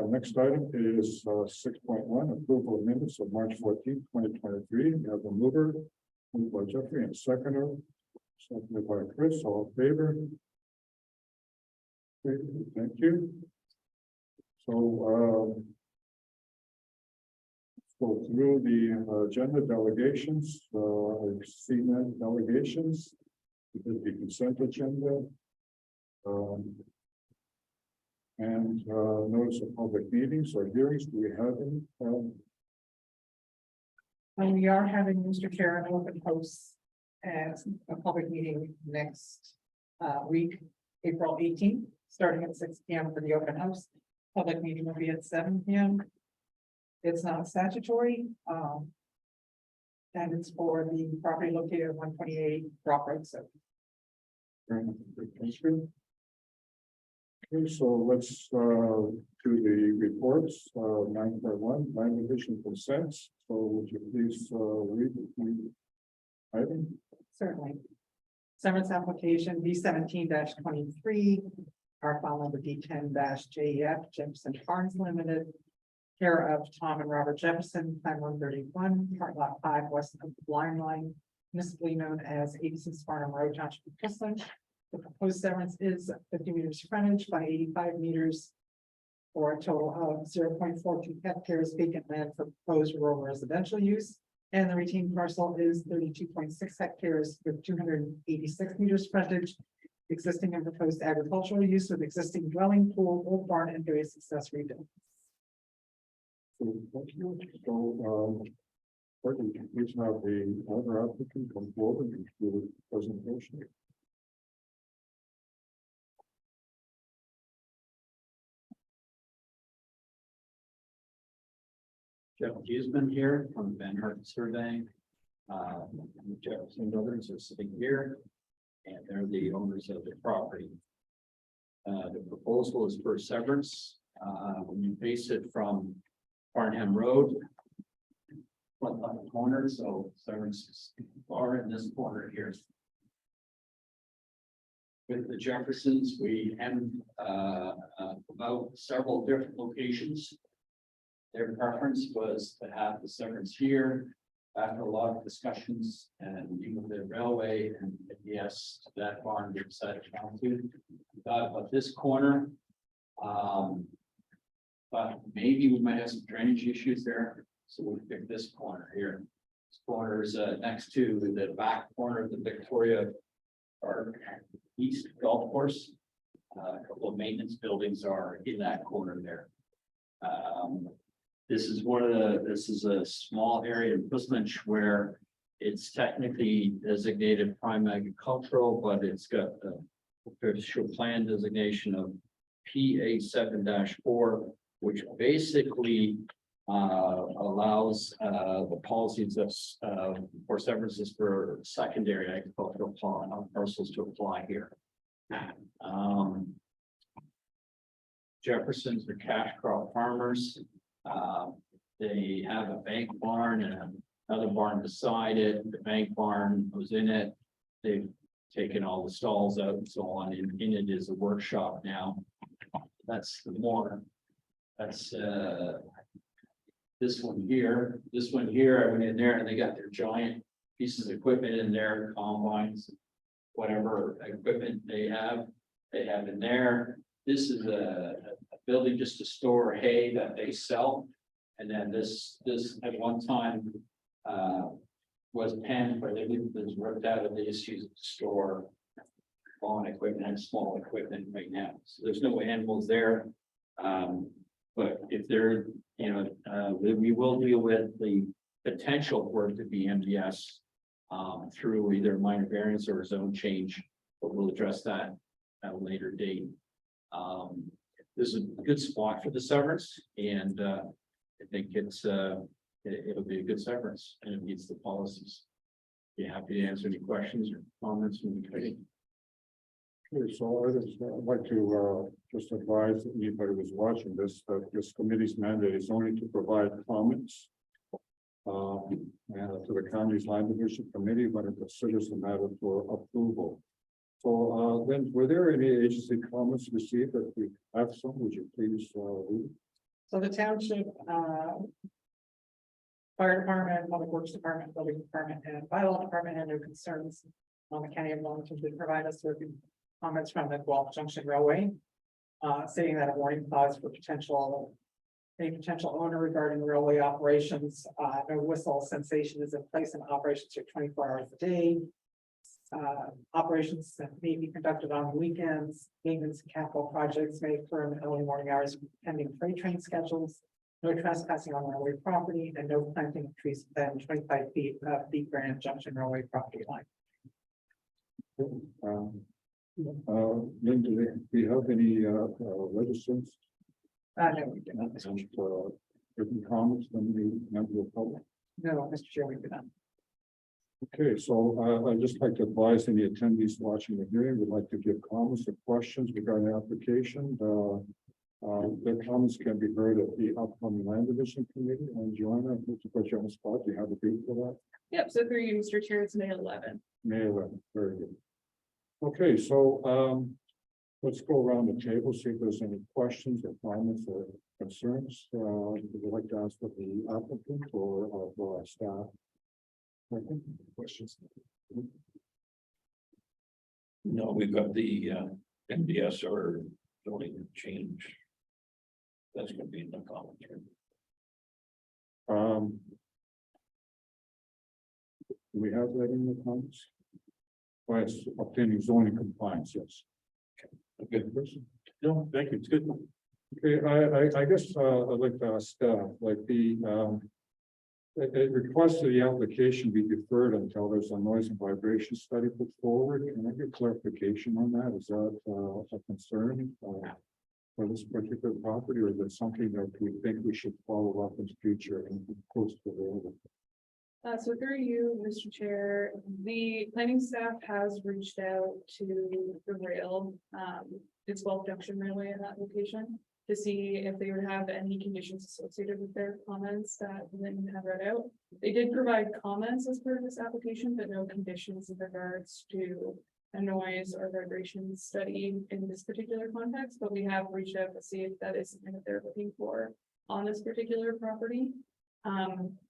next item is 6.1, approval of minutes of March 14, 2023. We have a mover, moved by Jeffrey, and seconder, seconded by Chris, all in favor? Okay, thank you. So let's go through the agenda delegations. I've seen that delegations. We did the consent agenda. And notice of public meetings or hearings. Do we have any? And we are having Mr. Chair an open house as a public meeting next week, April 18th, starting at 6 p.m. for the open house. Public meeting will be at 7 p.m. It's not statutory. And it's for the property located at 128 Brock Road. So Thank you. Okay, so let's do the reports, 9.1, land division consents. So would you please read the item? certainly. Severance application B17-23, our file number D10-JF, Jefferson Farms Limited. Care of Tom and Robert Jefferson, Plan 131, Part Lot 5, west of the Blind Line, municipally known as 86 Farnham Road, Township of Crestline. The proposed severance is 50 meters frontage by 85 meters. For a total of 0.42 hectares vacant land for proposed rural residential use. And the retained parcel is 32.6 hectares with 286 meters frontage. Existing and proposed agricultural use with existing dwelling, pool, old barn, and various accessory buildings. So, thank you. So, Courtney, please have the other applicant come forward and do the presentation. Jeff Huseman here from Van Herten Surveying. The Jefferson Brothers are sitting here, and they're the owners of the property. The proposal is for severance. When you base it from Farnham Road, front left corner, so severance is far in this corner here. With the Jeffersons, we have about several different locations. Their preference was to have the severance here. after a lot of discussions and even the railway and yes, that barn we decided to come to. We thought about this corner. But maybe we might have some drainage issues there, so we picked this corner here. This corner is next to the back corner of the Victoria Park East Golf Course. A couple of maintenance buildings are in that corner there. This is this is a small area in Busmanch where it's technically designated prime agricultural, but it's got the official plan designation of PA 7-4, which basically allows the policies of for severances for secondary agricultural parcels to apply here. Jefferson's are cash crop farmers. They have a bank barn and another barn beside it. The bank barn was in it. They've taken all the stalls out and so on. In it is a workshop now. That's the more. That's this one here. This one here, I went in there and they got their giant pieces of equipment in there, combines, whatever equipment they have in there. This is a building just to store hay that they sell. And then this at one time was penned, but it was ripped out and they just use it to store lawn equipment and small equipment right now. So there's no animals there. But if there, we will deal with the potential for it to be MDS through either minor variance or zone change, but we'll address that at a later date. This is a good spot for the severance, and I think it'll be a good severance and it meets the policies. Be happy to answer any questions or comments from the committee. Okay, so I'd like to just advise anybody who's watching this, that this committee's mandate is only to provide comments and to the county's land division committee when it considers the matter for approval. So then, were there any agency comments received? That we have some, would you please read? So the township, fire department, public works department, building department, and bylaw department had no concerns. On the county of Wellington did provide us with comments from the Guelph Junction Railway. Stating that a warning clause for any potential owner regarding railway operations, no whistle sensation is in place and operations are 24 hours a day. Operations that may be conducted on weekends, maintenance and capital projects may occur in the early morning hours pending freight train schedules. No trespassing on railway property and no planting of trees within 25 feet of the Grand Junction Railway property line. Lynn, do we have any registrants? No, we do not, Mr. Chair. Written comments from the member of the public? No, Mr. Chair, we do not. Okay, so I'd just like to advise any attendees watching the hearing would like to give comments or questions regarding the application. Their comments can be heard at the upcoming land division committee. And Joanna, to put you on the spot, do you have a date for that? Yep, so through you, Mr. Chair, it's May 11th. May 11th, very good. Okay, so let's go around the table, see if there's any questions or comments or concerns. Would you like to ask of the applicant or of our staff? Questions? No, we've got the MDS or zoning change. That's gonna be in the comments. Do we have that in the comments? Yes, obtaining zoning compliance, yes. Good person. No, thank you. It's good. Okay, I guess I'd like to ask staff, like it requests that the application be deferred until there's a noise and vibration study put forward. Can I get clarification on that? Is that a concern for this particular property, or is it something that we think we should follow up in the future and post available? So through you, Mr. Chair, the planning staff has reached out to the rail, it's Guelph Junction Railway in that location, to see if they would have any conditions associated with their comments that Lynn have read out. They did provide comments as part of this application, but no conditions in regards to a noise or vibration study in this particular context, but we have reached out to see if that is something that they're looking for on this particular property.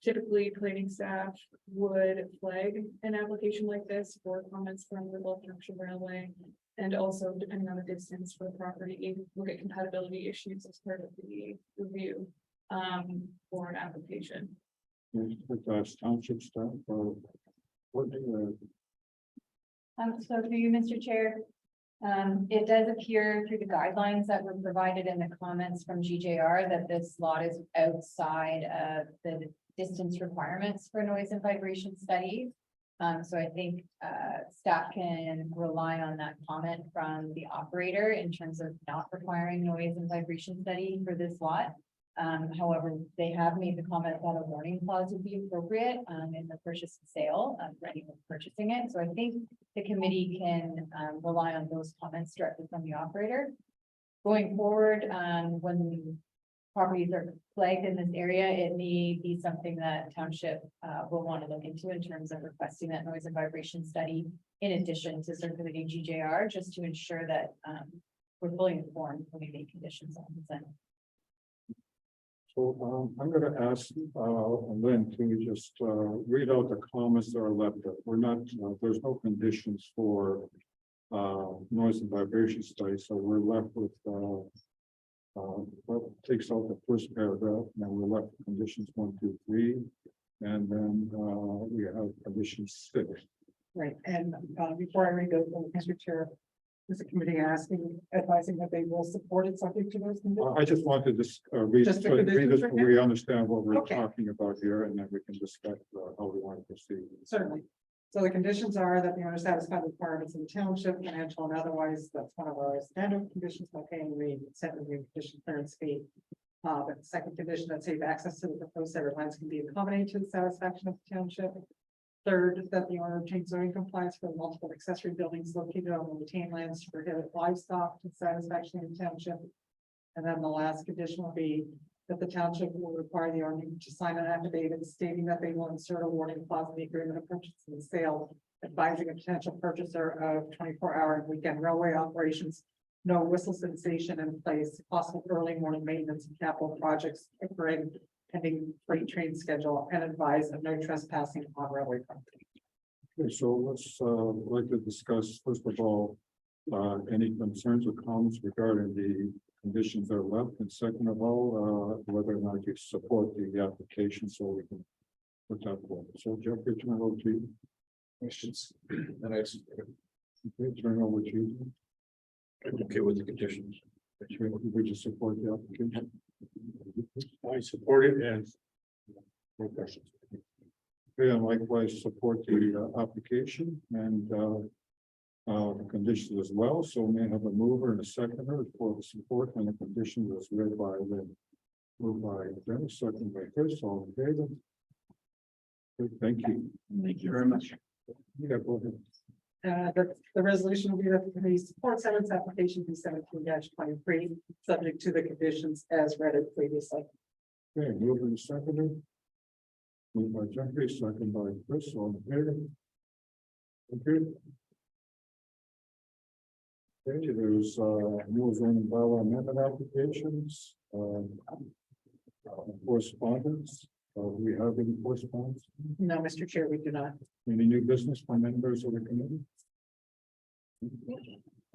Typically, planning staff would flag an application like this for comments from the Gulf Junction Railway. And also, depending on the distance for the property, look at compatibility issues as part of the review for an application. With us township staff or what do you? So through you, Mr. Chair, it does appear through the guidelines that were provided in the comments from GJR that this lot is outside of the distance requirements for noise and vibration studies. So I think, staff can rely on that comment from the operator in terms of not requiring noise and vibration study for this lot. However, they have made the comment that a warning clause would be appropriate, in the purchase and sale, for anyone purchasing it. So I think the committee can, rely on those comments directly from the operator. Going forward, when properties are flagged in this area, it may be something that township, will want to look into in terms of requesting that noise and vibration study in addition to circulating GJR, just to ensure that, we're fully informed when we make conditions on consent. So I'm gonna ask Lynn to just read out the comments that are left. We're not, there's no conditions for noise and vibration study, so we're left with what takes out the first paragraph, and then we're left with conditions 1, 2, 3, and then we have condition 6. Right, and before I read those, Mr. Chair, is the committee advising that they will support it subject to those conditions? I just wanted to read Just the so conditions so right now? we understand what we're Okay. talking about here, and then we can discuss how we want to proceed. Certainly. So the conditions are that the owner satisfy the requirements of the township, financial and otherwise, that's one of our standard conditions, by paying the consent review condition clearance fee. But the second condition, that safe access to the proposed set of lines can be accommodated to the satisfaction of the township. Third, that the owner obtains zoning compliance for multiple accessory buildings located on the retained lands to prohibit livestock to satisfaction of the township. And then the last condition will be that the township will require the owner to sign an affidavit stating that they will insert a warning clause in the agreement of purchase and sale, advising a potential purchaser of 24-hour and weekend railway operations, no whistle sensation in place, possible early morning maintenance and capital projects occurring pending freight train schedule, and advise of no trespassing on railway property. Okay, so let's like to discuss, first of all, any concerns or comments regarding the conditions that are left, and second of all, whether or not you support the application, so we can put that forward. So Jeffrey, turn over to you. Questions? And I, Okay, turn over to you. I'm okay with the conditions. Would you support the application? I support it and no questions. Okay, and likewise support the application and the conditions as well. So we may have a mover and a seconder for the support and the conditions as read by Lynn. Moved by Dennis, second by Chris, all in favor? Okay, thank you. Thank you very much. Yeah, go ahead. The resolution will be that the committee supports Senate's application B 17-23, subject to the conditions as read it previously. Okay, mover and seconder. Moved by Jeffrey, second by Chris, all in favor? Okay. Okay, there's new zoning bylaw amendment applications, correspondence. We have any correspondence? No, Mr. Chair, we do not. Any new business from members of the committee?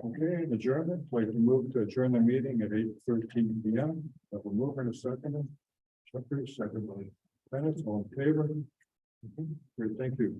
Okay, adjournment, like to move to adjourn the meeting at 8:13 p.m. Have a mover and a second. Jeffrey, second by Bennett, all in favor? Okay, great, thank you.